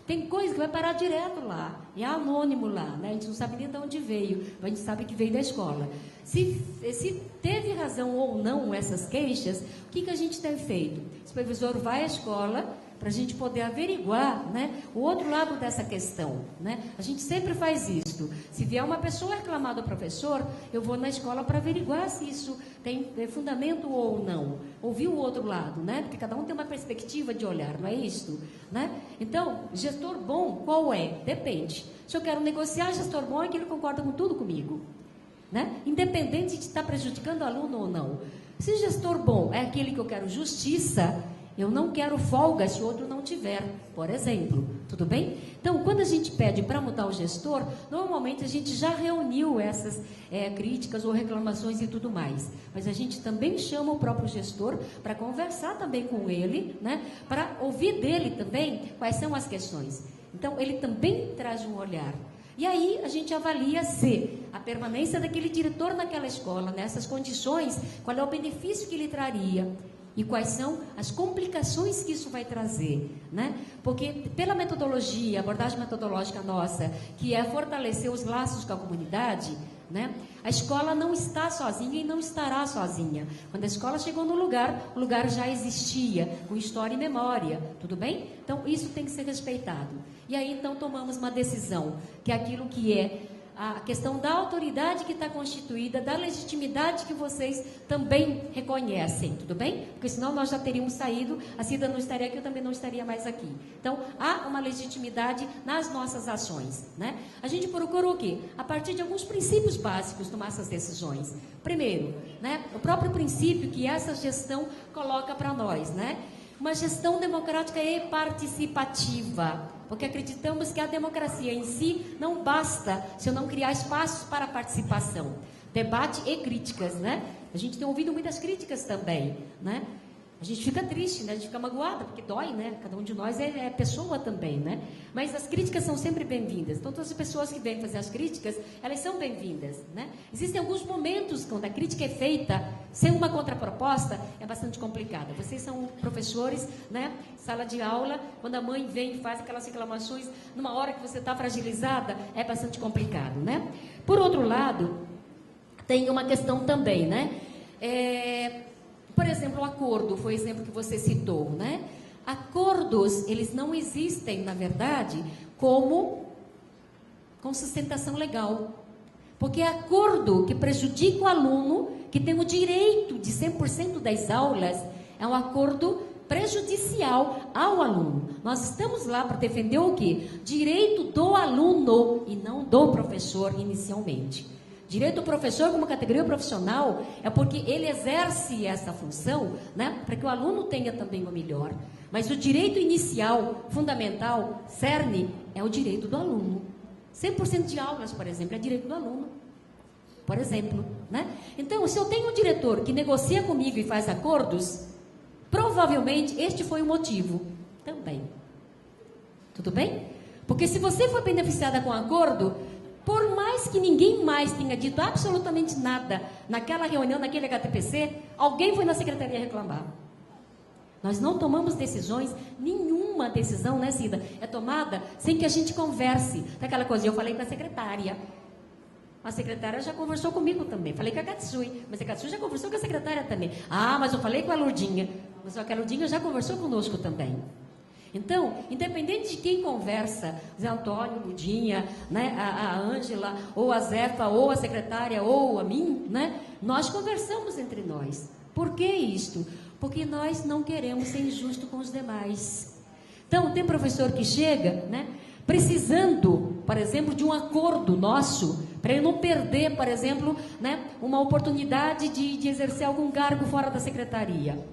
Tem coisa que vai parar direto lá, é anônimo lá, né? A gente não sabe nem de onde veio, mas a gente sabe que veio da escola. Se teve razão ou não essas queixas, o que a gente tem feito? O supervisor vai à escola para a gente poder averiguar, né, o outro lado dessa questão, né? A gente sempre faz isso. Se vier uma pessoa reclamar do professor, eu vou na escola para averiguar se isso tem fundamento ou não. Ouvir o outro lado, né? Porque cada um tem uma perspectiva de olhar, não é isso? Né? Então, gestor bom, qual é? Depende. Se eu quero negociar, gestor bom é que ele concorda com tudo comigo. Né? Independente de estar prejudicando o aluno ou não. Se gestor bom é aquele que eu quero justiça, eu não quero folga se o outro não tiver, por exemplo. Tudo bem? Então, quando a gente pede para mudar o gestor, normalmente a gente já reuniu essas críticas ou reclamações e tudo mais. Mas a gente também chama o próprio gestor para conversar também com ele, né? Para ouvir dele também quais são as questões. Então, ele também traz um olhar. E aí a gente avalia se a permanência daquele diretor naquela escola, nessas condições, qual é o benefício que ele traria e quais são as complicações que isso vai trazer, né? Porque pela metodologia, abordagem metodológica nossa, que é fortalecer os laços com a comunidade, né? A escola não está sozinha e não estará sozinha. Quando a escola chegou no lugar, o lugar já existia, com história e memória, tudo bem? Então isso tem que ser respeitado. E aí então tomamos uma decisão, que é aquilo que é a questão da autoridade que está constituída, da legitimidade que vocês também reconhecem, tudo bem? Porque senão nós já teríamos saído, a Cida não estaria aqui, eu também não estaria mais aqui. Então, há uma legitimidade nas nossas ações, né? A gente procurou o quê? A partir de alguns princípios básicos tomar essas decisões. Primeiro, né, o próprio princípio que essa gestão coloca para nós, né? Uma gestão democrática e participativa, porque acreditamos que a democracia em si não basta se eu não criar espaços para participação, debate e críticas, né? A gente tem ouvido muitas críticas também, né? A gente fica triste, né? A gente fica magoada, porque dói, né? Cada um de nós é pessoa também, né? Mas as críticas são sempre bem-vindas. Então, todas as pessoas que vêm fazer as críticas, elas são bem-vindas, né? Existem alguns momentos quando a crítica é feita sem uma contraproposta, é bastante complicada. Vocês são professores, né? Sala de aula, quando a mãe vem e faz aquelas reclamações, numa hora que você está fragilizada, é bastante complicado, né? Por outro lado, tem uma questão também, né? Por exemplo, o acordo, foi o exemplo que você citou, né? Acordos, eles não existem, na verdade, como com sustentação legal. Porque acordo que prejudica o aluno, que tem o direito de 100% das aulas, é um acordo prejudicial ao aluno. Nós estamos lá para defender o quê? Direito do aluno e não do professor inicialmente. Direito do professor como categoria profissional é porque ele exerce essa função, né, para que o aluno tenha também o melhor. Mas o direito inicial, fundamental, cerne, é o direito do aluno. 100% de aulas, por exemplo, é direito do aluno. Por exemplo, né? Então, se eu tenho um diretor que negocia comigo e faz acordos, provavelmente este foi o motivo também. Tudo bem? Porque se você for beneficiada com acordo, por mais que ninguém mais tenha dito absolutamente nada naquela reunião, naquele HTPC, alguém foi na secretaria reclamar. Nós não tomamos decisões, nenhuma decisão, né, Cida, é tomada sem que a gente converse. Daquela coisa, eu falei com a secretária. A secretária já conversou comigo também. Falei com a Katsui, mas a Katsui já conversou com a secretária também. Ah, mas eu falei com a Lourdinha. Mas a Lourdinha já conversou conosco também. Então, independente de quem conversa, Zé Antônio, Ludinha, né, a Ângela, ou a Zefa, ou a secretária, ou a mim, né, nós conversamos entre nós. Por que isto? Porque nós não queremos ser injusto com os demais. Então, tem professor que chega, né, precisando, por exemplo, de um acordo nosso, para ele não perder, por exemplo, né, uma oportunidade de exercer algum cargo fora da secretaria,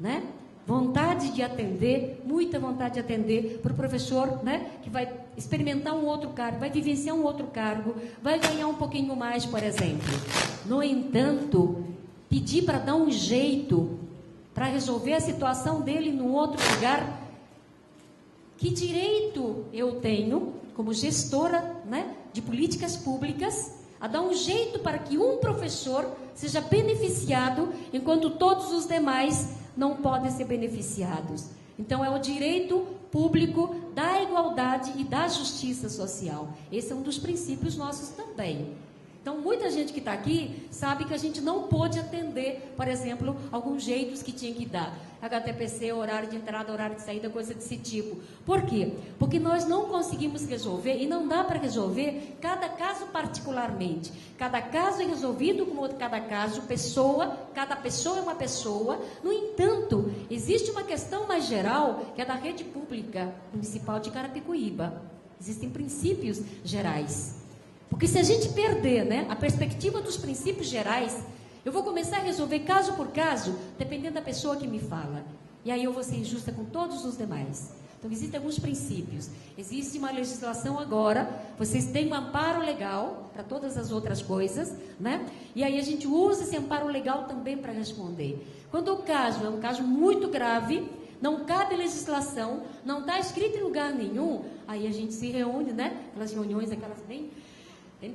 né? Vontade de atender, muita vontade de atender para o professor, né, que vai experimentar um outro cargo, vai vivenciar um outro cargo, vai ganhar um pouquinho mais, por exemplo. No entanto, pedir para dar um jeito, para resolver a situação dele num outro lugar, que direito eu tenho, como gestora, né, de políticas públicas, a dar um jeito para que um professor seja beneficiado, enquanto todos os demais não podem ser beneficiados. Então, é o direito público da igualdade e da justiça social. Esse é um dos princípios nossos também. Então, muita gente que está aqui sabe que a gente não pôde atender, por exemplo, alguns jeitos que tinha que dar. HTPC, horário de entrada, horário de saída, coisa desse tipo. Por quê? Porque nós não conseguimos resolver, e não dá para resolver cada caso particularmente. Cada caso é resolvido como cada caso, cada pessoa é uma pessoa. No entanto, existe uma questão mais geral, que é da rede pública municipal de Carapicuíba. Existem princípios gerais. Porque se a gente perder, né, a perspectiva dos princípios gerais, eu vou começar a resolver caso por caso, dependendo da pessoa que me fala. E aí eu vou ser injusta com todos os demais. Então, existem alguns princípios. Existe uma legislação agora, vocês têm um amparo legal para todas as outras coisas, né? E aí a gente usa esse amparo legal também para responder. Quando o caso é um caso muito grave, não cabe legislação, não está escrito em lugar nenhum, aí a gente se reúne, né? Aquelas reuniões, aquelas bem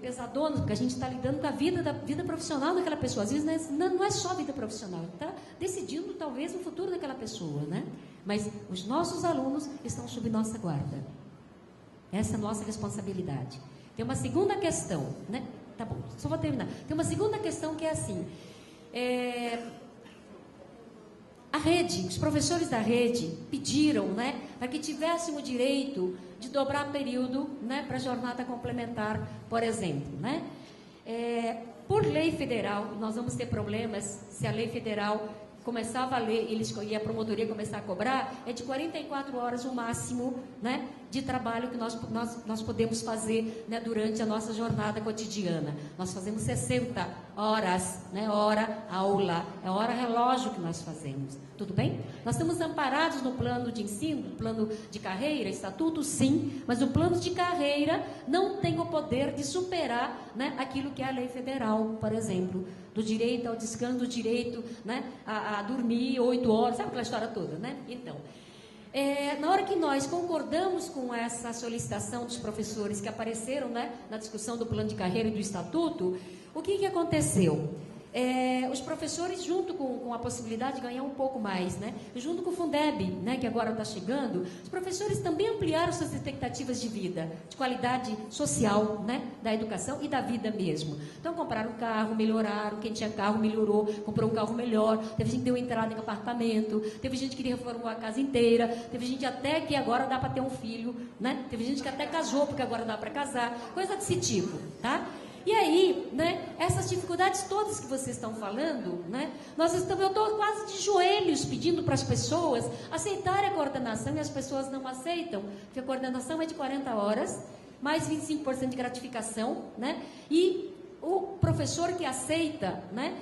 pesadonas, porque a gente está lidando com a vida profissional daquela pessoa. Às vezes não é só a vida profissional, está decidindo talvez o futuro daquela pessoa, né? Mas os nossos alunos estão sob nossa guarda. Essa é a nossa responsabilidade. Tem uma segunda questão, né? Tá bom, só vou terminar. Tem uma segunda questão que é assim, a rede, os professores da rede pediram, né, para que tivéssemos o direito de dobrar período, né, para jornada complementar, por exemplo, né? Por lei federal, nós vamos ter problemas se a lei federal começar a valer e a promotoria começar a cobrar, é de 44 horas o máximo, né, de trabalho que nós podemos fazer, né, durante a nossa jornada cotidiana. Nós fazemos 60 horas, né, hora aula, é hora relógio que nós fazemos. Tudo bem? Nós estamos amparados no plano de ensino, no plano de carreira, estatuto, sim, mas o plano de carreira não tem o poder de superar, né, aquilo que é a lei federal, por exemplo, do direito ao descanso, do direito, né, a dormir 8 horas, sabe aquela história toda, né? Então, na hora que nós concordamos com essa solicitação dos professores que apareceram, né, na discussão do plano de carreira e do estatuto, o que aconteceu? Os professores, junto com a possibilidade de ganhar um pouco mais, né, junto com o Fundeb, né, que agora está chegando, os professores também ampliaram suas expectativas de vida, de qualidade social, né, da educação e da vida mesmo. Então, compraram carro, melhoraram, quem tinha carro melhorou, comprou um carro melhor, teve gente que deu entrada em apartamento, teve gente que reformou a casa inteira, teve gente até que agora dá para ter um filho, né, teve gente que até casou porque agora dá para casar, coisa desse tipo, tá? E aí, né, essas dificuldades todas que vocês estão falando, né, eu estou quase de joelhos pedindo para as pessoas aceitarem a coordenação e as pessoas não aceitam, porque a coordenação é de 40 horas, mais 25% de gratificação, né, e o professor que aceita, né,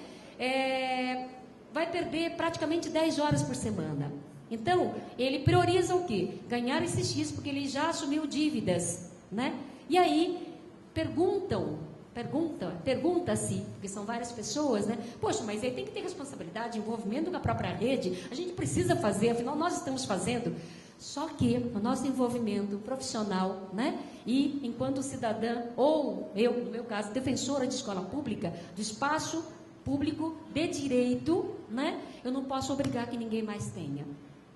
vai perder praticamente 10 horas por semana. Então, ele prioriza o quê? Ganhar esse X, porque ele já assumiu dívidas, né, e aí pergunta-se, porque são várias pessoas, né? Poxa, mas aí tem que ter responsabilidade, envolvimento com a própria rede, a gente precisa fazer, afinal nós estamos fazendo. Só que o nosso envolvimento profissional, né? E enquanto cidadã, ou eu, no meu caso, defensora de escola pública, do espaço público de direito, né? Eu não posso obrigar que ninguém mais tenha.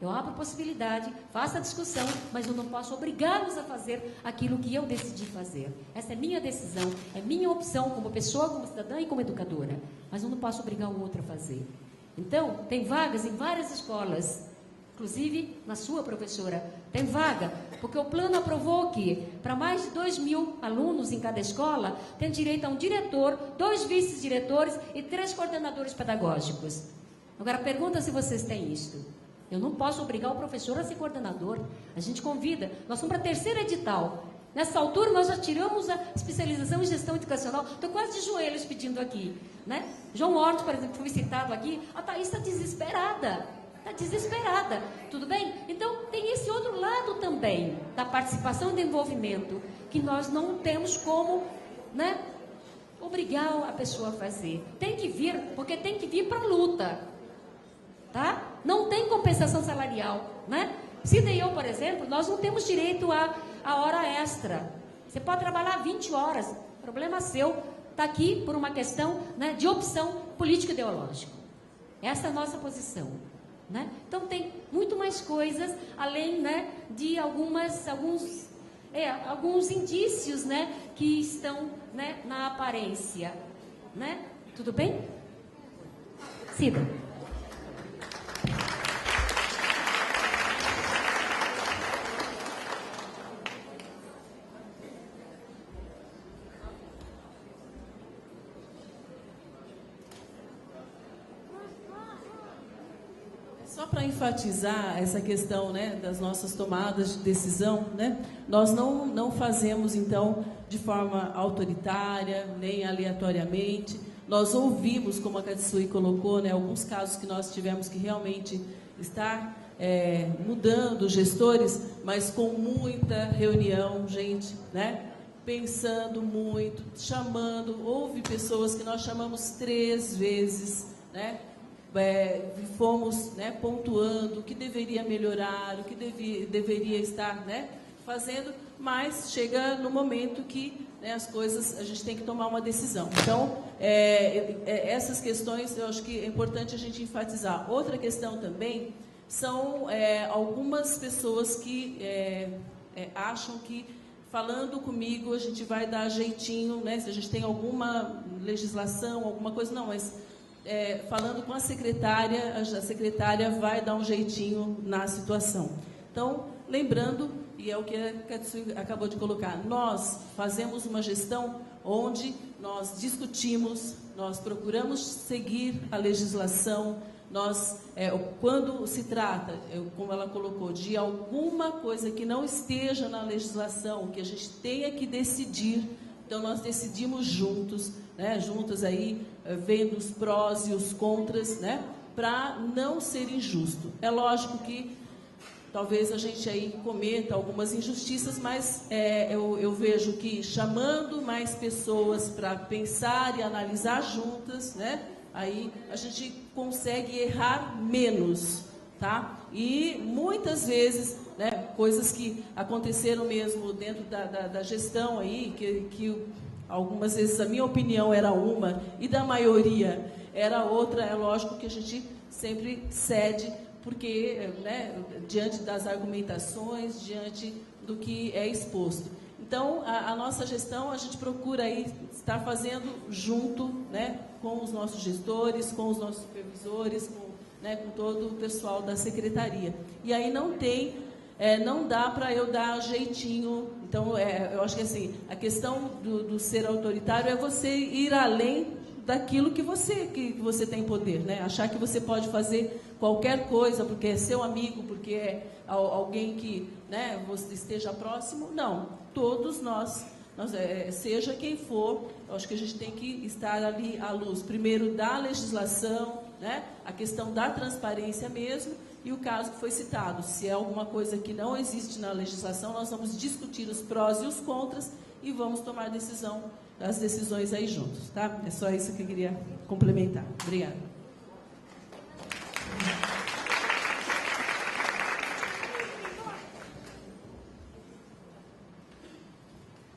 Eu abro possibilidade, faço a discussão, mas eu não posso obrigá-los a fazer aquilo que eu decidi fazer. Essa é minha decisão, é minha opção como pessoa, como cidadã e como educadora. Mas eu não posso obrigar o outro a fazer. Então, tem vagas em várias escolas, inclusive na sua, professora, tem vaga, porque o plano aprovou que para mais de 2.000 alunos em cada escola, tem direito a um diretor, 2 vice-diretores e 3 coordenadores pedagógicos. Agora, pergunta se vocês têm isto. Eu não posso obrigar o professor a ser coordenador. A gente convida. Nós somos para a 3ª edital. Nessa altura, nós já tiramos a especialização em gestão educacional. Estou quase de joelhos pedindo aqui, né? João Horto, por exemplo, foi citado aqui. A Thaís está desesperada. Está desesperada. Tudo bem? Então, tem esse outro lado também, da participação e do envolvimento, que nós não temos como, né, obrigar a pessoa a fazer. Tem que vir, porque tem que vir para a luta. Tá? Não tem compensação salarial, né? Cida e eu, por exemplo, nós não temos direito a hora extra. Você pode trabalhar 20 horas, problema seu. Está aqui por uma questão, né, de opção político-ideológica. Essa é a nossa posição, né? Então tem muito mais coisas, além, né, de alguns indícios, né, que estão, né, na aparência, né? Tudo bem? Cida. Só para enfatizar essa questão, né, das nossas tomadas de decisão, né, nós não fazemos, então, de forma autoritária, nem aleatoriamente. Nós ouvimos, como a Katsui colocou, né, alguns casos que nós tivemos que realmente estar mudando gestores, mas com muita reunião, gente, né, pensando muito, chamando. Houve pessoas que nós chamamos 3 vezes, né, fomos, né, pontuando o que deveria melhorar, o que deveria estar, né, fazendo, mas chega no momento que, né, as coisas, a gente tem que tomar uma decisão. Então, essas questões eu acho que é importante a gente enfatizar. Outra questão também são algumas pessoas que acham que falando comigo a gente vai dar jeitinho, né, se a gente tem alguma legislação, alguma coisa, não, mas falando com a secretária vai dar um jeitinho na situação. Então, lembrando, e é o que a Katsui acabou de colocar, nós fazemos uma gestão onde nós discutimos, nós procuramos seguir a legislação, nós, quando se trata, como ela colocou, de alguma coisa que não esteja na legislação, que a gente tenha que decidir, então nós decidimos juntos, né, juntas aí, vendo os prós e os contras, né, para não ser injusto. É lógico que talvez a gente aí cometa algumas injustiças, mas eu vejo que chamando mais pessoas para pensar e analisar juntas, né, aí a gente consegue errar menos, tá? E muitas vezes, né, coisas que aconteceram mesmo dentro da gestão aí, que algumas vezes a minha opinião era uma e da maioria era outra, é lógico que a gente sempre cede, porque, né, diante das argumentações, diante do que é exposto. Então, a nossa gestão, a gente procura aí estar fazendo junto, né, com os nossos gestores, com os nossos supervisores, né, com todo o pessoal da secretaria. E aí não dá para eu dar jeitinho. Então, eu acho que assim, a questão do ser autoritário é você ir além daquilo que você tem poder, né? Achar que você pode fazer qualquer coisa porque é seu amigo, porque é alguém que, né, você esteja próximo. Não, todos nós, seja quem for, eu acho que a gente tem que estar ali à luz, primeiro da legislação, né, a questão da transparência mesmo, e o caso que foi citado, se é alguma coisa que não existe na legislação, nós vamos discutir os prós e os contras e vamos tomar as decisões aí juntos, tá? É só isso que eu queria complementar. Obrigada.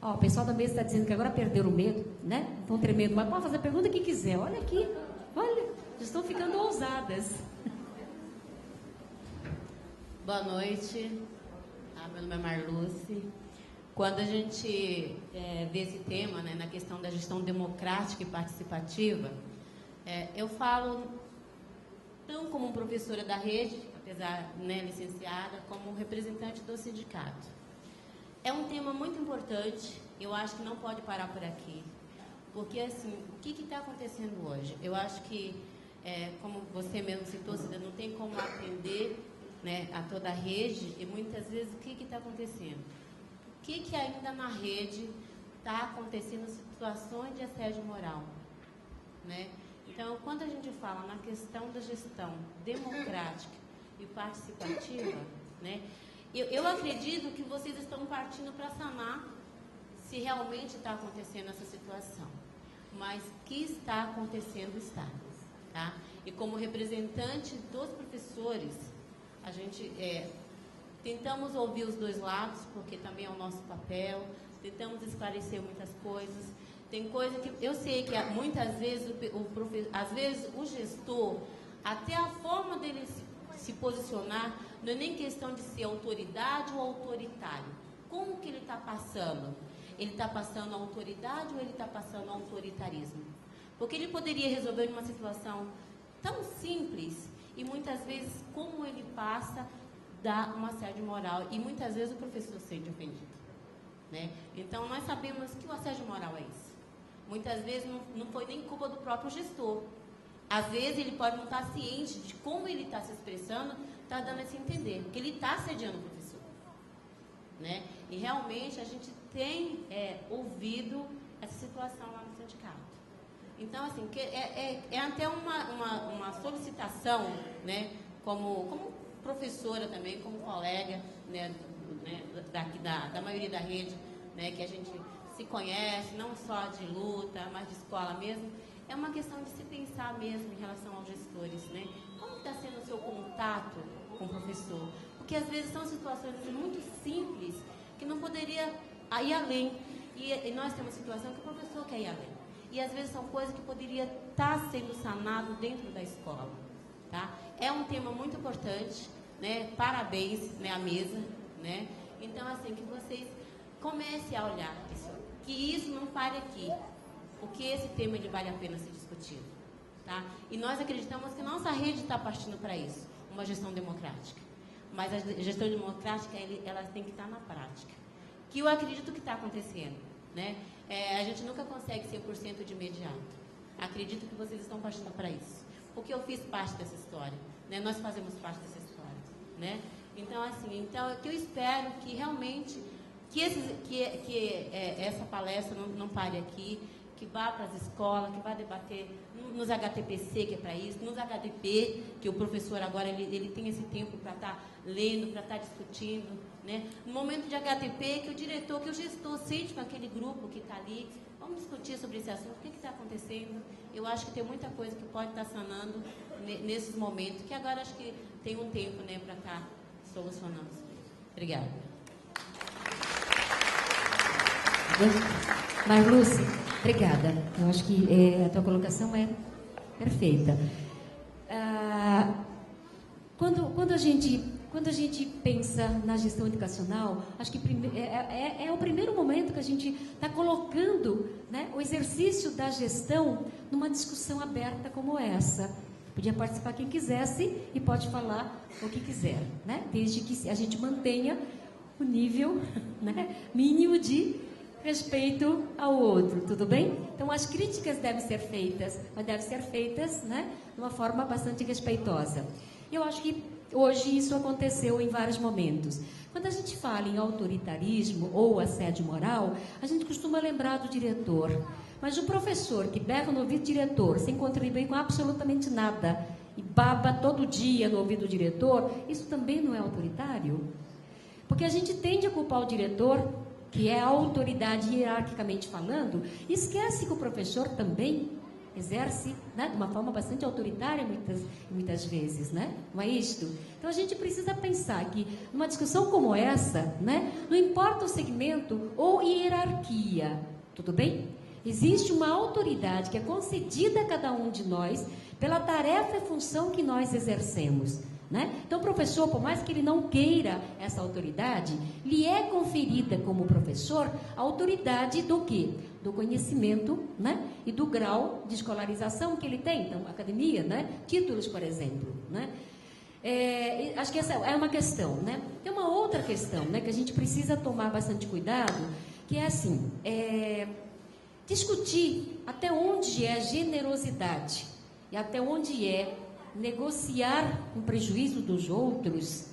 Ó, o pessoal da mesa está dizendo que agora perderam o medo, né? Estão tremendo, mas pode fazer a pergunta que quiser. Olha aqui, olha, estão ficando ousadas. Boa noite, meu nome é Marluce. Quando a gente vê esse tema, né, na questão da gestão democrática e participativa, eu falo tão como professora da rede, apesar, né, licenciada, como representante do sindicato. É um tema muito importante, eu acho que não pode parar por aqui, porque assim, o que está acontecendo hoje? Eu acho que, como você mesmo citou, Cida, não tem como atender, né, a toda a rede, e muitas vezes o que está acontecendo? O que ainda na rede está acontecendo situações de assédio moral, né? Então, quando a gente fala na questão da gestão democrática e participativa, né, eu acredito que vocês estão partindo para sanar se realmente está acontecendo essa situação, mas que está acontecendo está, tá? E como representante dos professores, a gente tentamos ouvir os dois lados, porque também é o nosso papel, tentamos esclarecer muitas coisas. Tem coisa que eu sei que muitas vezes às vezes o gestor, até a forma dele se posicionar, não é nem questão de ser autoridade ou autoritário. Como que ele está passando? ele está passando autoridade ou ele está passando autoritarismo? Porque ele poderia resolver uma situação tão simples e muitas vezes, como ele passa, dá um assédio moral e muitas vezes o professor se sente ofendido, né? Então, nós sabemos que o assédio moral é isso. Muitas vezes não foi nem culpa do próprio gestor. Às vezes ele pode não estar ciente de como ele está se expressando, está dando a se entender, porque ele está assediando o professor, né? E realmente a gente tem ouvido essa situação lá no sindicato. Então, assim, é até uma solicitação, né, como professora também, como colega, né, da maioria da rede, né, que a gente se conhece, não só de luta, mas de escola mesmo. É uma questão de se pensar mesmo em relação aos gestores, né? Como está sendo o seu contato com o professor? Porque às vezes são situações muito simples que não poderia ir além. E nós temos situação que o professor quer ir além. E às vezes são coisas que poderia estar sendo sanado dentro da escola, tá? É um tema muito importante, né? Parabéns, né, à mesa, né? Então, assim, que vocês comecem a olhar isso, que isso não pare aqui, porque esse tema ele vale a pena ser discutido, tá? E nós acreditamos que nossa rede está partindo para isso, uma gestão democrática. Mas a gestão democrática, ela tem que estar na prática. Que eu acredito que está acontecendo, né? A gente nunca consegue 100% de imediato. Acredito que vocês estão partindo para isso, porque eu fiz parte dessa história, né? Nós fazemos parte dessa história, né? Então, assim, que eu espero que realmente essa palestra não pare aqui, que vá para as escolas, que vá debater nos HTPC, que é para isso, nos HDP, que o professor agora ele tem esse tempo para estar lendo, para estar discutindo, né? No momento de HTP, que o diretor, que o gestor sente com aquele grupo que está ali, vamos discutir sobre esse assunto, o que está acontecendo. Eu acho que tem muita coisa que pode estar sanando nesses momentos, que agora acho que tem um tempo, né, para estar solucionando. Obrigada. Marluce, obrigada. Eu acho que a tua colocação é perfeita. Quando a gente pensa na gestão educacional, acho que é o primeiro momento que a gente está colocando, né, o exercício da gestão numa discussão aberta como essa. Podia participar quem quisesse e pode falar o que quiser, né? Desde que a gente mantenha o nível, né, mínimo de respeito ao outro, tudo bem? Então, as críticas devem ser feitas, mas devem ser feitas, né, de uma forma bastante respeitosa. Eu acho que hoje isso aconteceu em vários momentos. Quando a gente fala em autoritarismo ou assédio moral, a gente costuma lembrar do diretor. Mas o professor que berra no ouvido do diretor, sem contribuir com absolutamente nada, e baba todo dia no ouvido do diretor, isso também não é autoritário? Porque a gente tende a culpar o diretor, que é a autoridade hierarquicamente falando, e esquece que o professor também exerce, né, de uma forma bastante autoritária muitas vezes, né? Não é isto? Então a gente precisa pensar que numa discussão como essa, né, não importa o segmento ou hierarquia, tudo bem? Existe uma autoridade que é concedida a cada um de nós pela tarefa e função que nós exercemos, né? Então, o professor, por mais que ele não queira essa autoridade, lhe é conferida como professor a autoridade do quê? Do conhecimento, né? E do grau de escolarização que ele tem. Então, academia, né? Títulos, por exemplo, né? Acho que essa é uma questão, né? Tem uma outra questão, né, que a gente precisa tomar bastante cuidado, que é assim, discutir até onde é generosidade e até onde é negociar um prejuízo dos outros,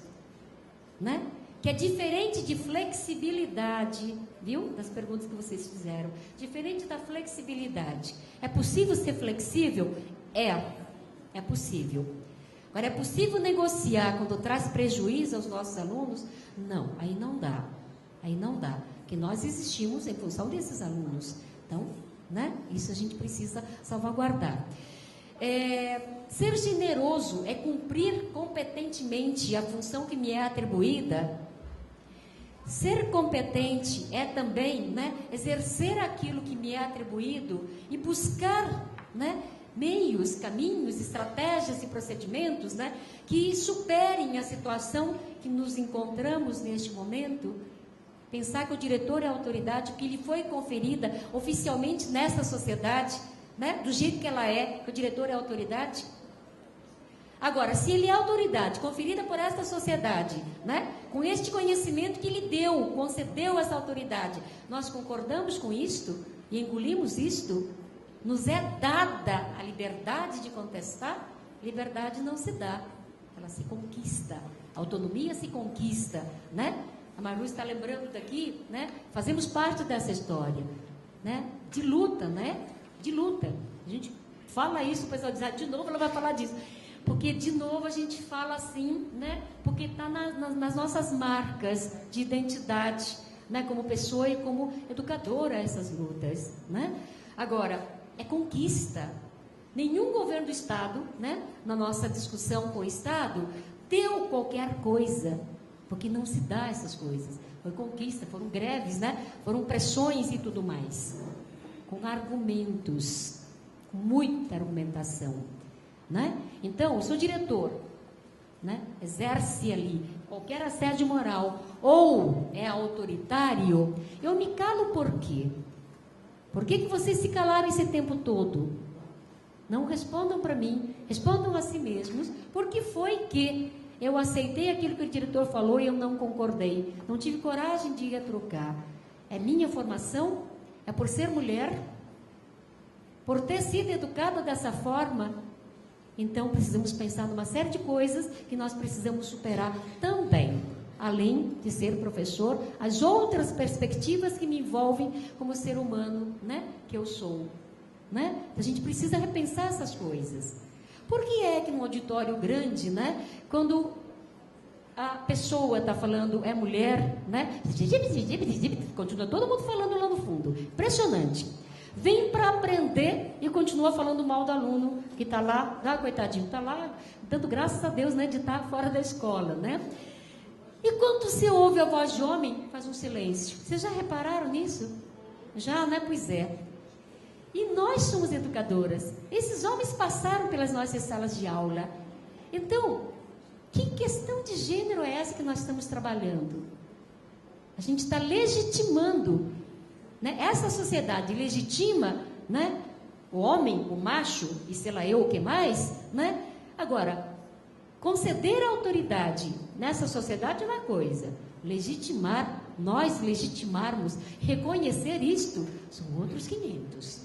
né? Que é diferente de flexibilidade, viu? Das perguntas que vocês fizeram. Diferente da flexibilidade. É possível ser flexível? É possível. Agora, é possível negociar quando traz prejuízo aos nossos alunos? Não, aí não dá. Aí não dá. Porque nós existimos em função desses alunos. Então, né? Isso a gente precisa salvaguardar. Ser generoso é cumprir competentemente a função que me é atribuída. Ser competente é também, né, exercer aquilo que me é atribuído e buscar, né, meios, caminhos, estratégias e procedimentos, né, que superem a situação que nos encontramos neste momento. Pensar que o diretor é a autoridade, que lhe foi conferida oficialmente nessa sociedade, né? Do jeito que ela é, que o diretor é a autoridade. Agora, se ele é a autoridade conferida por esta sociedade, né? Com este conhecimento que lhe deu, concedeu essa autoridade, nós concordamos com isto e engolimos isto, nos é dada a liberdade de contestar? Liberdade não se dá, ela se conquista. A autonomia se conquista, né? A Maru está lembrando daqui, né? Fazemos parte dessa história, né? De luta, né? De luta. A gente fala isso, o pessoal diz, de novo ela vai falar disso. Porque, de novo, a gente fala assim, né? Porque está nas nossas marcas de identidade, né? Como pessoa e como educadora, essas lutas, né? Agora, é conquista. Nenhum governo do Estado, né? Na nossa discussão com o Estado, deu qualquer coisa, porque não se dá essas coisas. Foi conquista, foram greves, né? Foram pressões e tudo mais. Com argumentos, com muita argumentação. Né? Então, o seu diretor, né, exerce ali qualquer assédio moral ou é autoritário, eu me calo por quê? Por que vocês se calaram esse tempo todo? Não respondam para mim, respondam a si mesmos. Por que foi que eu aceitei aquilo que o diretor falou e eu não concordei? Não tive coragem de ir a trocar. É minha formação? É por ser mulher? Por ter sido educada dessa forma? Então, precisamos pensar numa série de coisas que nós precisamos superar também, além de ser professor, as outras perspectivas que me envolvem como ser humano, né, que eu sou. Né? A gente precisa repensar essas coisas. Por que é que num auditório grande, né, quando a pessoa está falando, é mulher, né, continua todo mundo falando lá no fundo, impressionante. Vem para aprender e continua falando mal do aluno que está lá, coitadinho, está lá, dando graças a Deus, né, de estar fora da escola, né? E quando se ouve a voz de homem, faz um silêncio. Vocês já repararam nisso? Já, né? Pois é. E nós somos educadoras. Esses homens passaram pelas nossas salas de aula. Então, que questão de gênero é essa que nós estamos trabalhando? A gente está legitimando, né? Essa sociedade legitima, né, o homem, o macho, e sei lá eu o que mais, né? Agora, conceder a autoridade nessa sociedade é uma coisa, legitimar, nós legitimarmos, reconhecer isto, são outros 500.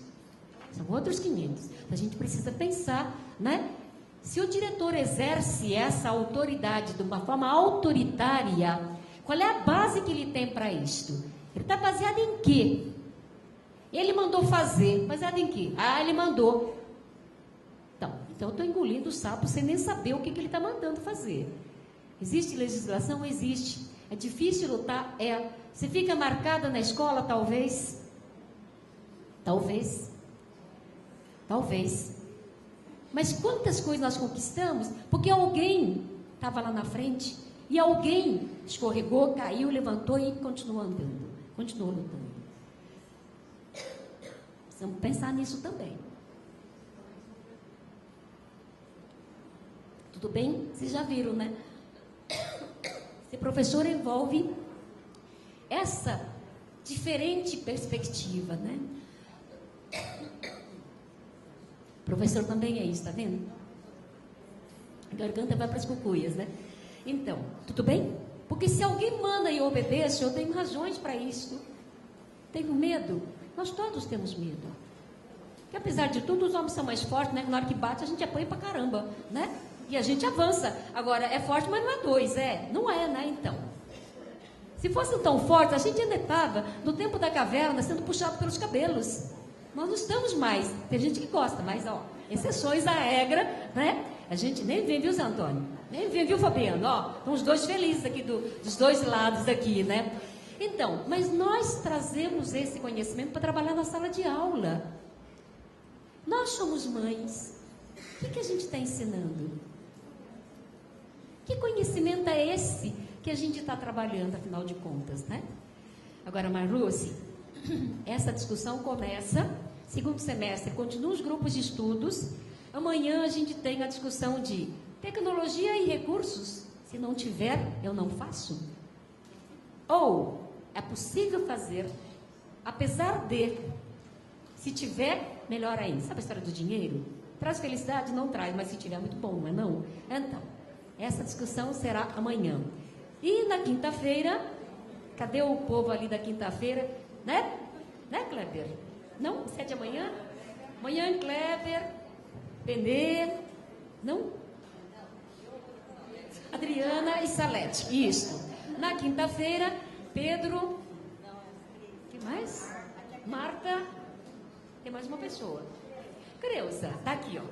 São outros 500. A gente precisa pensar, né? Se o diretor exerce essa autoridade de uma forma autoritária, qual é a base que ele tem para isto? Ele está baseado em quê? Ele mandou fazer. Baseado em quê? Ah, ele mandou. Então eu estou engolindo o sapo sem nem saber o que ele está mandando fazer. Existe legislação? Existe. É difícil lutar? É. Você fica marcada na escola? Talvez. Talvez. Talvez. Mas quantas coisas nós conquistamos? Porque alguém estava lá na frente e alguém escorregou, caiu, levantou e continuou andando. Continuou lutando. Precisamos pensar nisso também. Tudo bem? Vocês já viram, né? Ser professor envolve essa diferente perspectiva, né? Professor também é isso, tá vendo? A garganta vai para as cucuias, né? Então, tudo bem? Porque se alguém manda e eu obedeço, eu tenho razões para isso. Tenho medo? Nós todos temos medo. Porque apesar de tudo, os homens são mais fortes, né? Na hora que bate, a gente apanha pra caramba, né? E a gente avança. Agora, é forte, mas não é 2, é? Não é, né? Então. Se fossem tão fortes, a gente ainda estava no tempo da caverna sendo puxado pelos cabelos. Nós não estamos mais. Tem gente que gosta, mas, ó, exceções à regra, né? A gente nem vem, viu, Zé Antônio? Nem vem, viu, Fabiano? Ó, estão os dois felizes aqui, dos dois lados aqui, né? Então, mas nós trazemos esse conhecimento para trabalhar na sala de aula. Nós somos mães. O que a gente está ensinando? Que conhecimento é esse que a gente está trabalhando, afinal de contas, né? Agora, Marluce, essa discussão começa, segundo semestre, continuam os grupos de estudos. Amanhã a gente tem a discussão de tecnologia e recursos. Se não tiver, eu não faço. Ou É possível fazer, apesar de, se tiver, melhor ainda. Sabe a história do dinheiro? Traz felicidade? Não traz, mas se tiver, muito bom, não é não? Então, essa discussão será amanhã. E na quinta-feira, cadê o povo ali da quinta-feira? Né? Né, Kleber? Não? 7 de amanhã? Amanhã, Kleber, Benê, não? Adriana e Salete. Isso. Na quinta-feira, Pedro. Que mais? Marta. Tem mais uma pessoa. Creuza, tá aqui, ó.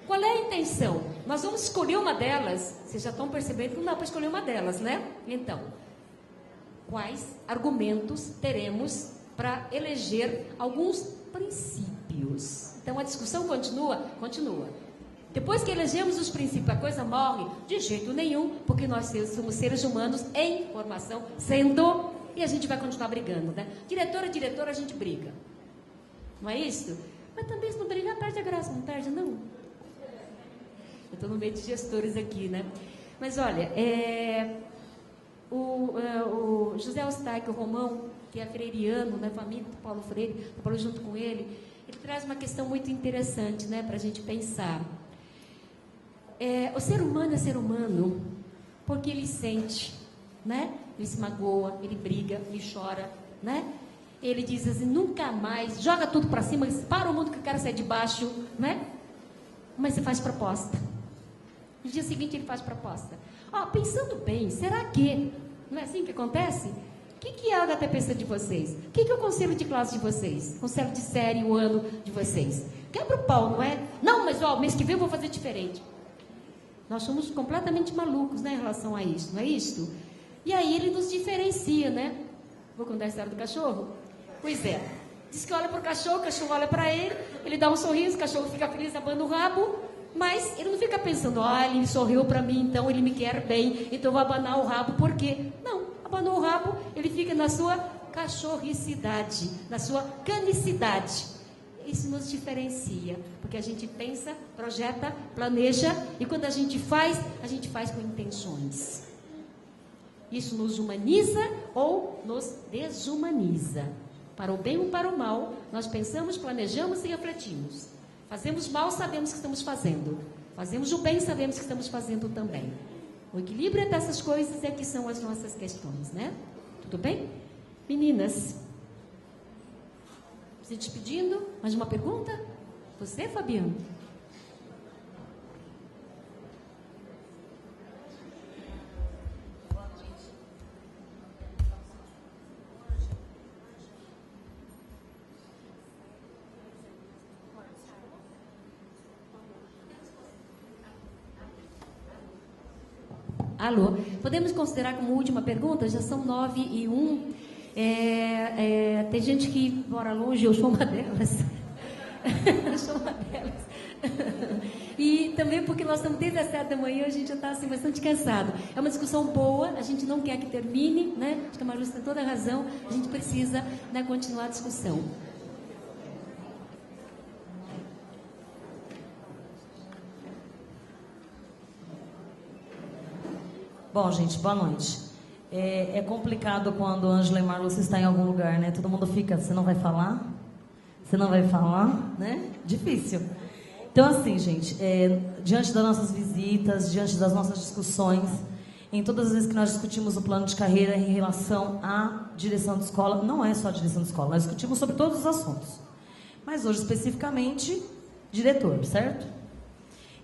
Qual é a intenção? Nós vamos escolher uma delas. Vocês já estão percebendo que não dá para escolher uma delas, né? Então, quais argumentos teremos para eleger alguns princípios? Então, a discussão continua? Continua. Depois que elegemos os princípios, a coisa morre? De jeito nenhum, porque nós somos seres humanos em formação, e a gente vai continuar brigando, né? Diretora, a gente briga. Não é isso? Mas também se não brigar, perde a graça, não perde, não? Eu estou no meio de gestores aqui, né? Mas olha, o José Eustáquio Romão, que é freiriano, né, família do Paulo Freire, eu falo junto com ele, ele traz uma questão muito interessante, né, para a gente pensar. O ser humano é ser humano porque ele sente, né? Ele se magoa, ele briga, ele chora, né? Ele diz assim, nunca mais, joga tudo para cima, para o mundo que eu quero sair de baixo, né? Mas você faz proposta. No dia seguinte ele faz proposta. Pensando bem, será que não é assim que acontece? O que é o HTPC de vocês? O que é o conselho de classe de vocês? Conselho de série, o ano de vocês? Quebra o pau, não é? Não, mas mês que vem eu vou fazer diferente. Nós somos completamente malucos, né, em relação a isso, não é isso? E aí ele nos diferencia, né? Vou contar a história do cachorro? Pois é. Diz que olha para o cachorro olha para ele, ele dá um sorriso, o cachorro fica feliz, abana o rabo, mas ele não fica pensando, ele sorriu para mim, então ele me quer bem, então eu vou abanar o rabo, por quê? Não, abanou o rabo, ele fica na sua cachorricidade, na sua canicidade. Isso nos diferencia, porque a gente pensa, projeta, planeja, e quando a gente faz com intenções. Isso nos humaniza ou nos desumaniza. Para o bem ou para o mal, nós pensamos, planejamos e refletimos. Fazemos mal, sabemos que estamos fazendo. Fazemos o bem, sabemos que estamos fazendo também. O equilíbrio dessas coisas é que são as nossas questões, né? Tudo bem? Meninas, se despedindo, mais uma pergunta? Você, Fabiano? Alô, podemos considerar como última pergunta? Já são 9h01. Tem gente que mora longe, eu sou uma delas. Eu sou uma delas. E também porque nós estamos desde as 7 da manhã, a gente já está assim, bastante cansado. É uma discussão boa, a gente não quer que termine, né? Acho que a Marluce tem toda a razão, a gente precisa, né, continuar a discussão. Bom, gente, boa noite. É complicado quando Ângela e Marluce estão em algum lugar, né? Todo mundo fica, você não vai falar? Você não vai falar? Né? Difícil. Então, assim, gente, diante das nossas visitas, diante das nossas discussões, em todas as vezes que nós discutimos o plano de carreira em relação à direção de escola, não é só a direção de escola, nós discutimos sobre todos os assuntos. Mas hoje, especificamente, diretor, certo?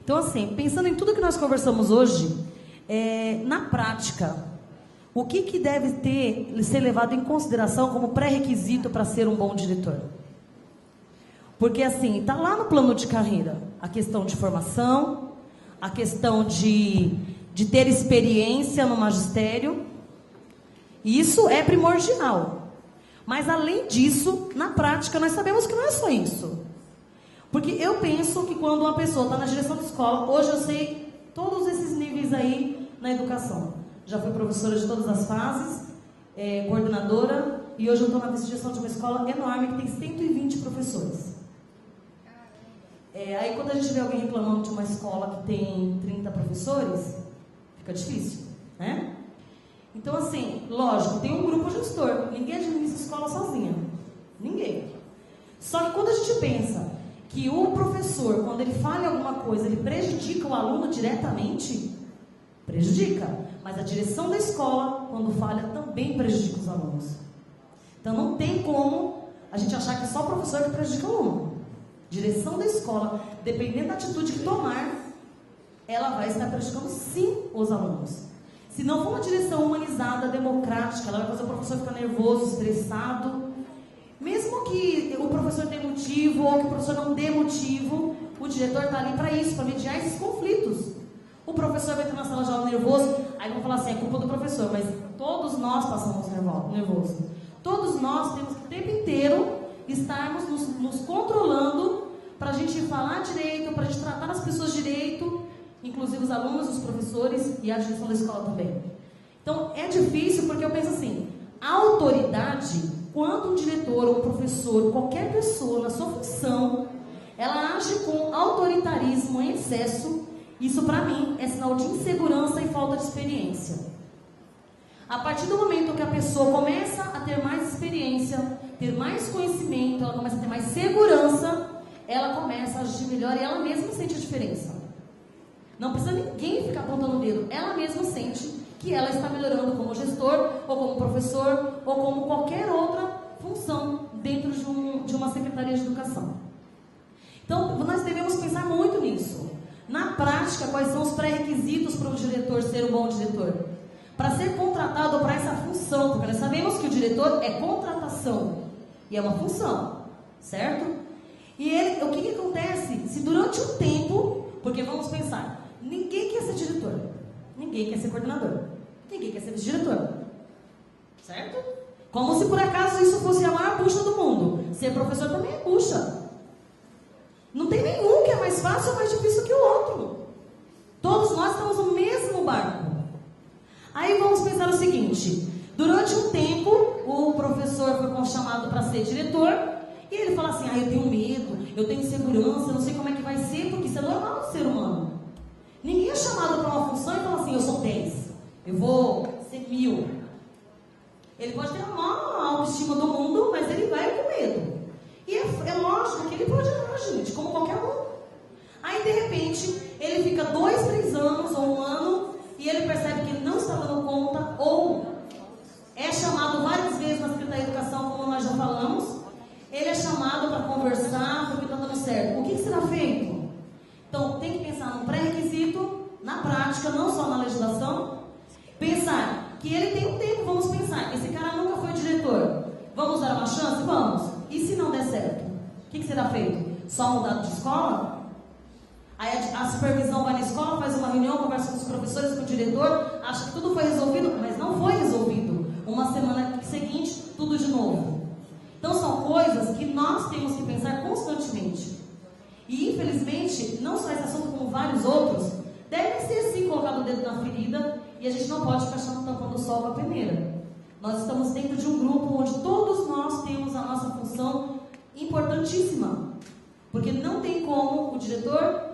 Então, assim, pensando em tudo que nós conversamos hoje, na prática, o que deve ser levado em consideração como pré-requisito para ser um bom diretor? Porque, assim, está lá no plano de carreira a questão de formação, a questão de ter experiência no magistério. Isso é primordial. Mas, além disso, na prática, nós sabemos que não é só isso. Porque eu penso que quando uma pessoa está na direção de escola, hoje eu sei todos esses níveis aí na educação. Já fui professora de todas as fases, coordenadora, e hoje eu estou na vice-direção de uma escola enorme que tem 120 professores. Aí quando a gente vê alguém reclamando de uma escola que tem 30 professores, fica difícil, né? Então, assim, lógico, tem um grupo gestor. Ninguém administra escola sozinha. Ninguém. Só que quando a gente pensa que o professor, quando ele fala em alguma coisa, ele prejudica o aluno diretamente, prejudica. Mas a direção da escola, quando falha, também prejudica os alunos. Então, não tem como a gente achar que é só o professor que prejudica o aluno. Direção da escola, dependendo da atitude que tomar, ela vai estar prejudicando sim os alunos. Se não for uma direção humanizada, democrática, ela vai fazer o professor ficar nervoso, estressado. Mesmo que o professor dê motivo ou que o professor não dê motivo, o diretor está ali para isso, para mediar esses conflitos. O professor vai entrar na sala de aula nervoso, aí vão falar assim, é culpa do professor, mas todos nós passamos nervoso. Todos nós temos que o tempo inteiro estarmos nos controlando para a gente falar direito, para a gente tratar as pessoas direito, inclusive os alunos, os professores e a direção da escola também. Então, é difícil porque eu penso assim, a autoridade, quando um diretor ou um professor, qualquer pessoa na sua função, ela age com autoritarismo em excesso, isso para mim é sinal de insegurança e falta de experiência. A partir do momento que a pessoa começa a ter mais experiência, ter mais conhecimento, ela começa a ter mais segurança, ela começa a agir melhor e ela mesma sente a diferença. Não precisa ninguém ficar apontando o dedo. Ela mesma sente que ela está melhorando como gestor, ou como professor, ou como qualquer outra função dentro de uma secretaria de educação. Então, nós devemos pensar muito nisso. Na prática, quais são os pré-requisitos para o diretor ser um bom diretor? Para ser contratado para essa função, porque nós sabemos que o diretor é contratação, e é uma função, certo? E o que acontece? Se durante um tempo, porque vamos pensar, ninguém quer ser diretor, ninguém quer ser coordenador, ninguém quer ser vice-diretor, certo? Como se por acaso isso fosse a maior bucha do mundo. Ser professor também é bucha. Não tem nenhum que é mais fácil ou mais difícil que o outro. Todos nós estamos no mesmo barco. Aí vamos pensar o seguinte, durante um tempo, o professor foi chamado para ser diretor, e ele fala assim, eu tenho medo, eu tenho insegurança, eu não sei como é que vai ser, porque isso é normal do ser humano. Ninguém é chamado para uma função e fala assim, eu sou 10, eu vou ser 1000. Ele pode ter a maior autoestima do mundo, mas ele vai com medo. E é lógico que ele pode errar, gente, como qualquer um. Aí, de repente, ele fica 2, 3 anos ou 1 ano, e ele percebe que ele não está dando conta, ou é chamado várias vezes na Secretaria de Educação, como nós já falamos, ele é chamado para conversar, porque está dando certo. O que será feito? Então, tem que pensar no pré-requisito, na prática, não só na legislação. Pensar que ele tem um tempo, vamos pensar, esse cara nunca foi diretor. Vamos dar uma chance? Vamos. E se não der certo? O que será feito? Só mudar de escola? Aí a supervisão vai na escola, faz uma reunião, conversa com os professores, com o diretor, acha que tudo foi resolvido, mas não foi resolvido. Uma semana seguinte, tudo de novo. Então são coisas que nós temos que pensar constantemente. E infelizmente, não só esse assunto como vários outros, devem ser sim colocado o dedo na ferida, e a gente não pode ficar tampando o sol com a peneira. Nós estamos dentro de um grupo onde todos nós temos a nossa função importantíssima. Porque não tem como o diretor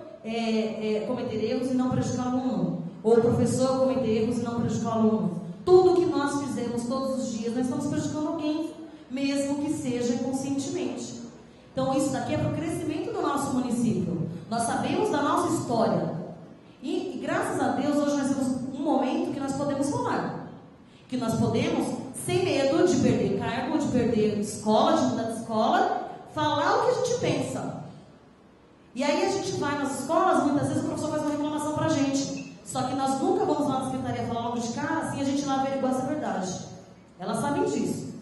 cometer erros e não prejudicar o aluno. Ou o professor cometer erros e não prejudicar o aluno. Tudo que nós fizemos todos os dias, nós estamos prejudicando alguém, mesmo que seja inconscientemente. Então isso daqui é para o crescimento do nosso município. Nós sabemos da nossa história. E graças a Deus, hoje nós temos um momento que nós podemos falar. Que nós podemos, sem medo de perder cargo, de perder escola, de mudar de escola, falar o que a gente pensa. E aí a gente vai nas escolas, muitas vezes o professor faz uma reclamação pra gente. Só que nós nunca vamos lá na secretaria falar logo de cara, assim a gente lá averigua essa verdade. Elas sabem disso.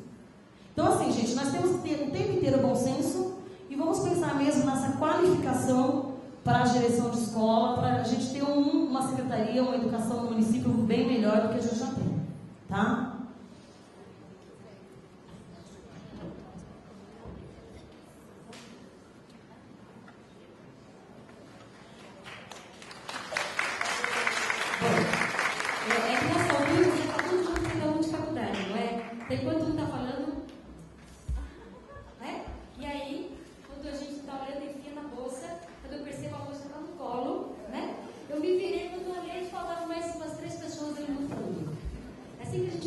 Então assim, gente, nós temos que ter o tempo inteiro bom senso e vamos pensar mesmo nessa qualificação para a direção de escola, para a gente ter uma secretaria, uma educação no município bem melhor do que a gente já tem. Tá? Enquanto um está falando, né? E aí, quando a gente está olhando, enfia na bolsa, quando eu percebo a bolsa está no colo, né? Eu me virei, quando eu olhei, faltavam mais umas 3 pessoas ali no fundo. É assim que a gente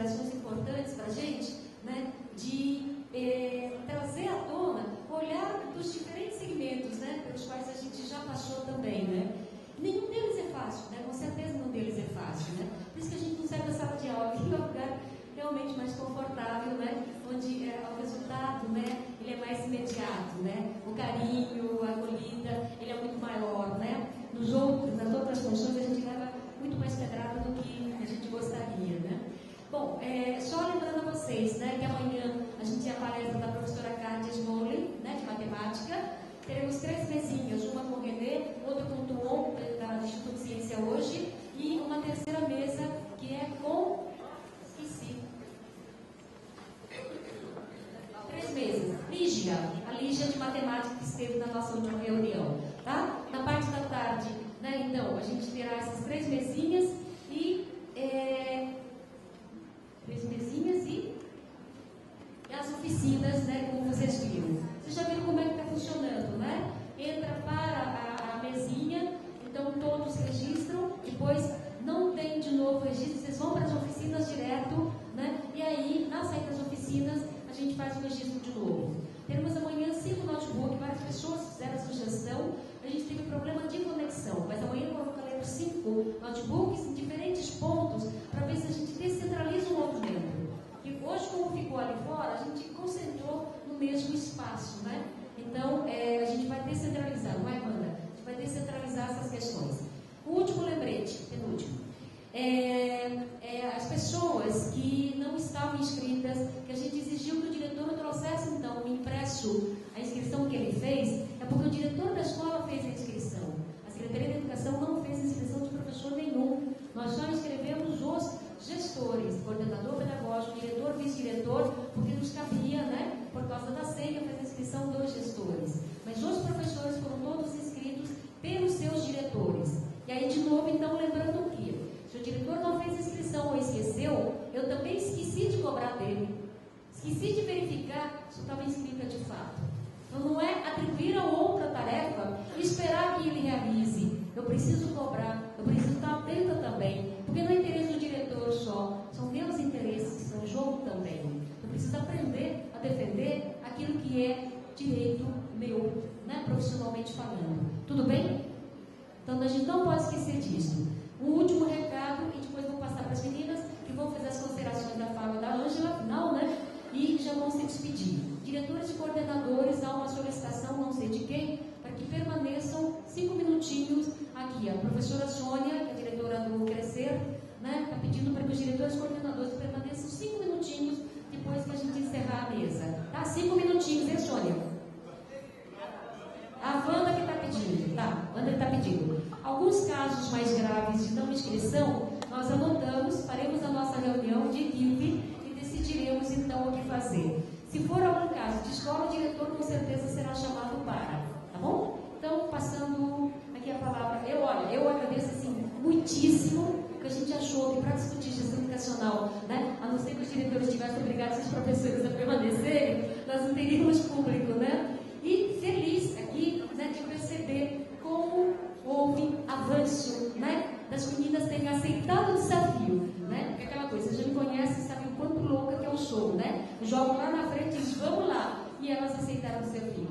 considerações importantes para a gente, né, de trazer à tona, olhar dos diferentes segmentos, né, pelos quais a gente já passou também, né. Nenhum deles é fácil, né, com certeza nenhum deles é fácil, né. Por isso que a gente não sai da sala de aula, que é um lugar realmente mais confortável, né, onde o resultado, né, ele é mais imediato, né, o carinho, a acolhida, ele é muito maior, né. Nas outras funções a gente leva muito mais pedrada do que a gente gostaria, né. Bom, só lembrando a vocês, né, que amanhã a gente tem a palestra da professora Kátia Smoley, né, de matemática. Teremos 3 mesinhas, uma com o René, outra com o Tuon, do Instituto de Ciência Hoje, e uma terceira mesa que é com... Esqueci. 3 mesas. Lígia, a Lígia de matemática que esteve na nossa última reunião, tá? Na parte da tarde, né, então, a gente terá essas 3 mesinhas e... 3 mesinhas e as oficinas, né, como vocês viram. Vocês já viram como é que está funcionando, né? Entra para a mesinha, então todos registram, depois não tem de novo registro, vocês vão para as oficinas direto, né? E aí, na saída das oficinas, a gente faz o registro de novo. Teremos amanhã 5 notebooks, várias pessoas fizeram a sugestão, a gente teve problema de conexão, mas amanhã eu colocaremos 5 notebooks em diferentes pontos, para ver se a gente descentraliza o movimento. E hoje, como ficou ali fora, a gente concentrou no mesmo espaço, né? Então, a gente vai descentralizar, não é, Amanda? A gente vai descentralizar essas questões. O último lembrete, penúltimo. As pessoas que não estavam inscritas, que a gente exigiu que o diretor trouxesse, então, o impresso, a inscrição que ele fez, é porque o diretor da escola fez a inscrição. A Secretaria da Educação não fez a inscrição de professor nenhum. Nós só inscrevemos os gestores, coordenador pedagógico, diretor, vice-diretor, porque nos cabia, né, por causa da senha, fazer a inscrição dos gestores. Mas os professores foram todos inscritos pelos seus diretores. E aí, de novo, então, lembrando que, se o diretor não fez a inscrição ou esqueceu, eu também esqueci de cobrar dele. Esqueci de verificar se estava inscrita de fato. Então, não é atribuir a outra tarefa e esperar que ele realize. Eu preciso cobrar, eu preciso estar atenta também, porque não é interesse do diretor só, são meus interesses que estão em jogo também. Eu preciso aprender a defender aquilo que é direito meu, né, profissionalmente falando. Tudo bem? Então, a gente não pode esquecer disso. O último recado, e depois vou passar para as meninas, que vão fazer as considerações da fala da Ângela, final, né? E já vão se despedir. Diretores e coordenadores, há uma solicitação, não sei de quem, para que permaneçam 5 minutinhos aqui. A professora Sônia, que é a diretora do Crescer, né, está pedindo para que os diretores e coordenadores permaneçam 5 minutinhos depois que a gente encerrar a mesa. Tá? 5 minutinhos, hein, Sônia? A Wanda que está pedindo, tá? A Wanda está pedindo. Alguns casos mais graves de não inscrição, nós anotamos, faremos a nossa reunião de equipe e decidiremos então o que fazer. Se for algum caso de escola, o diretor com certeza será chamado para, tá bom? Então, passando aqui a palavra, eu agradeço assim muitíssimo, porque a gente achou que para discutir gestão educacional, né, a não ser que os diretores tivessem obrigados os professores a permanecerem, nós não teríamos público, né? E feliz aqui, né, de perceber como houve avanço, né, das meninas terem aceitado o desafio, né? Porque aquela coisa, vocês já me conhecem, sabem o quanto louca que eu sou, né? Eu jogo lá na frente e diz, vamos lá. E elas aceitaram o desafio.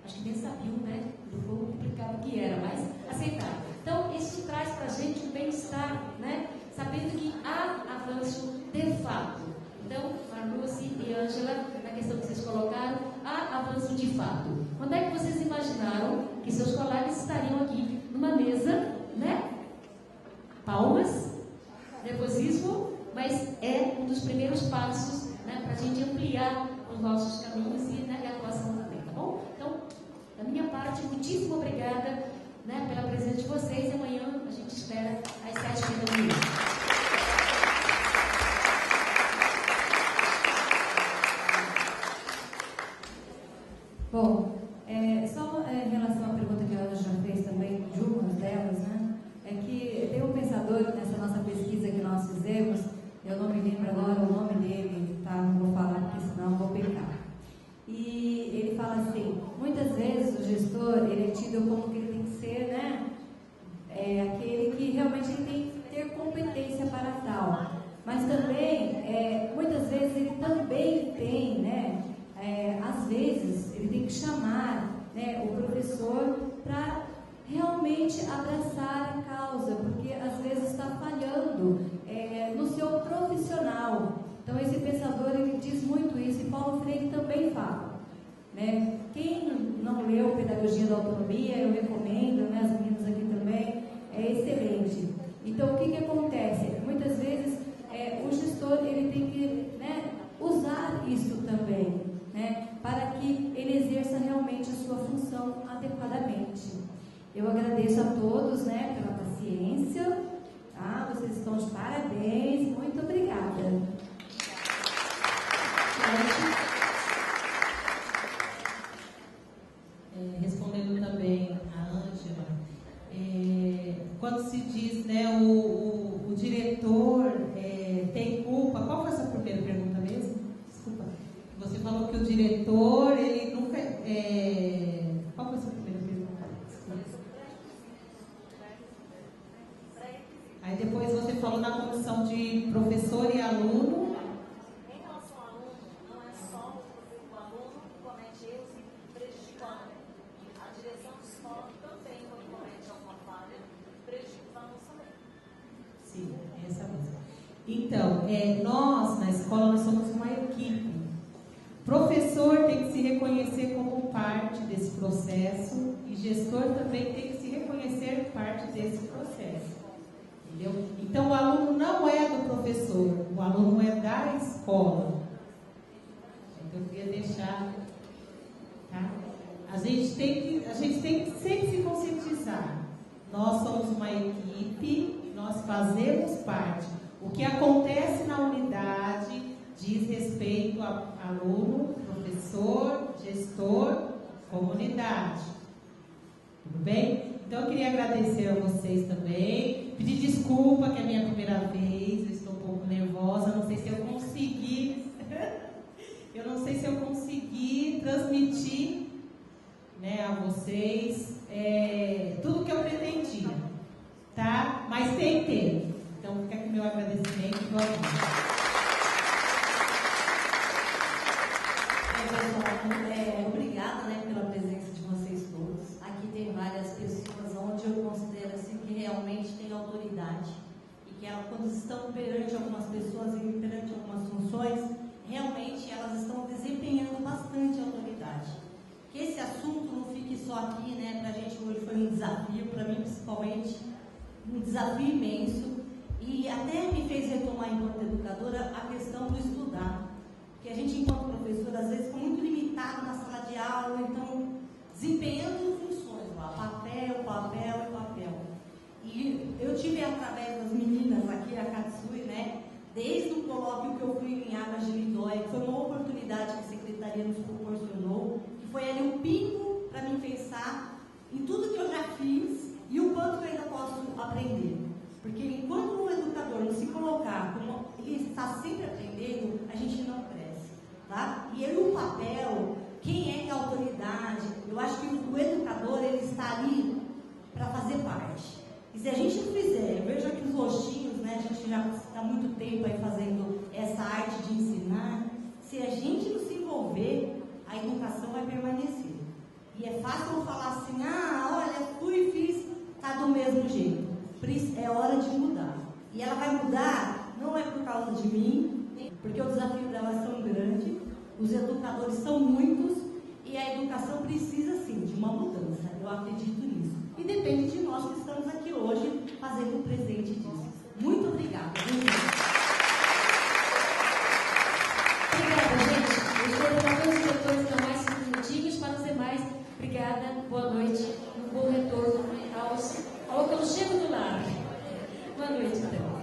Acho que nem sabiam, né, do quão complicado que era, mas aceitaram. Então, isso traz para a gente um bem-estar, né? Sabendo que há avanço de fato. Então, Marluce e Ângela, na questão que vocês colocaram, há avanço de fato. Quando é que vocês imaginaram que seus colegas estariam aqui numa mesa, né? Palmas, nervosismo, mas é um dos primeiros passos, né, para a gente ampliar os nossos caminhos e, né, a atuação também, tá bom? Então, da minha parte, muitíssimo obrigada, né, pela presença de vocês e amanhã a gente espera às 7h30. Bom, só em relação à pergunta que a Ana já fez também, de umas delas, né? É que tem um pensador nessa nossa pesquisa que nós fizemos, eu não me lembro agora o nome dele, tá? Não vou falar porque senão vou pecar. E ele fala assim, muitas vezes o gestor, ele é tido como que ele tem que ser, né? Aquele que realmente ele tem que ter competência para tal. Mas também professor para realmente abraçar a causa, porque às vezes está falhando no seu profissional. Então esse pensador, ele diz muito isso, e Paulo Freire também fala, né? Quem não leu Pedagogia da Autonomia, eu recomendo, né? As meninas aqui também, é excelente. Então o que acontece? Muitas vezes o gestor, ele tem que, né, usar isso também, né, para que ele exerça realmente a sua função adequadamente. Eu agradeço a todos, né, pela paciência, tá? Vocês estão de parabéns, muito obrigada. Respondendo também a Ângela, quando se diz, né, o diretor tem culpa, qual foi a sua primeira pergunta mesmo? Desculpa. Você falou que o diretor, ele nunca... qual foi a sua primeira pergunta? Desculpa. Aí depois você falou na condição de professor e aluno. Em relação ao aluno, não é só o aluno que comete erros e prejudica o aluno. A direção de escola também, quando comete alguma falha, prejudica os alunos também. Sim, essa mesmo. Então, nós na escola nós somos uma equipe. Professor tem que se reconhecer como parte desse processo e gestor também tem que se reconhecer parte desse processo. Entendeu? Então, o aluno não é do professor, o aluno é da escola. Então, eu queria deixar, tá? A gente tem que sempre se conscientizar. Nós somos uma equipe, nós fazemos parte. O que acontece na unidade diz respeito a aluno, professor, gestor, comunidade. Tudo bem? Então, eu queria agradecer a vocês também. Pedir desculpa, que é a minha primeira vez, eu estou um pouco nervosa, não sei se eu consegui, transmitir, né, a vocês tudo que eu pretendia, tá? Mas tentei. Então, fica aqui meu agradecimento e boa noite. Obrigada, né, pela presença de vocês todos. Aqui tem várias pessoas onde eu considero assim, que realmente têm autoridade e que elas, quando estão perante algumas pessoas e perante algumas funções, realmente elas estão desempenhando bastante autoridade. Que esse assunto não fique só aqui, né? Para a gente hoje foi um desafio, para mim principalmente, um desafio imenso, e até me fez retomar enquanto educadora a questão do estudar. Porque a gente, enquanto professor, às vezes fica muito limitado na sala de aula, então desempenhando funções lá, papel. E eu tive, através das meninas aqui, a Katsui, né, desde o colóquio que eu fui em Águas de Lindóia, que foi uma oportunidade que a Secretaria nos proporcionou, que foi ali um pingo para mim pensar em tudo que eu já fiz e o quanto eu ainda posso aprender. Porque enquanto o educador não se colocar como ele está sempre aprendendo, a gente não cresce, tá? E o papel, quem é que é a autoridade? Eu acho que o educador, ele está ali para fazer parte. E se a gente não fizer, eu vejo aqui os rostinhos, né? A gente já está há muito tempo aí fazendo essa arte de ensinar. Se a gente não se envolver, a educação vai permanecer. E é fácil eu falar assim, olha, fui e fiz, tá do mesmo jeito. É hora de mudar. E ela vai mudar, não é por causa de mim, porque o desafio dela é tão grande, os educadores são muitos, e a educação precisa, sim, de uma mudança. Eu acredito nisso. E depende de nós que estamos aqui hoje, fazendo o presente disso. Muito obrigada. Obrigada, gente. Eu espero que todos os diretores tenham mais 5 minutinhos. Para os demais, obrigada, boa noite, um bom retorno ao aconchego do lar. Boa noite, então.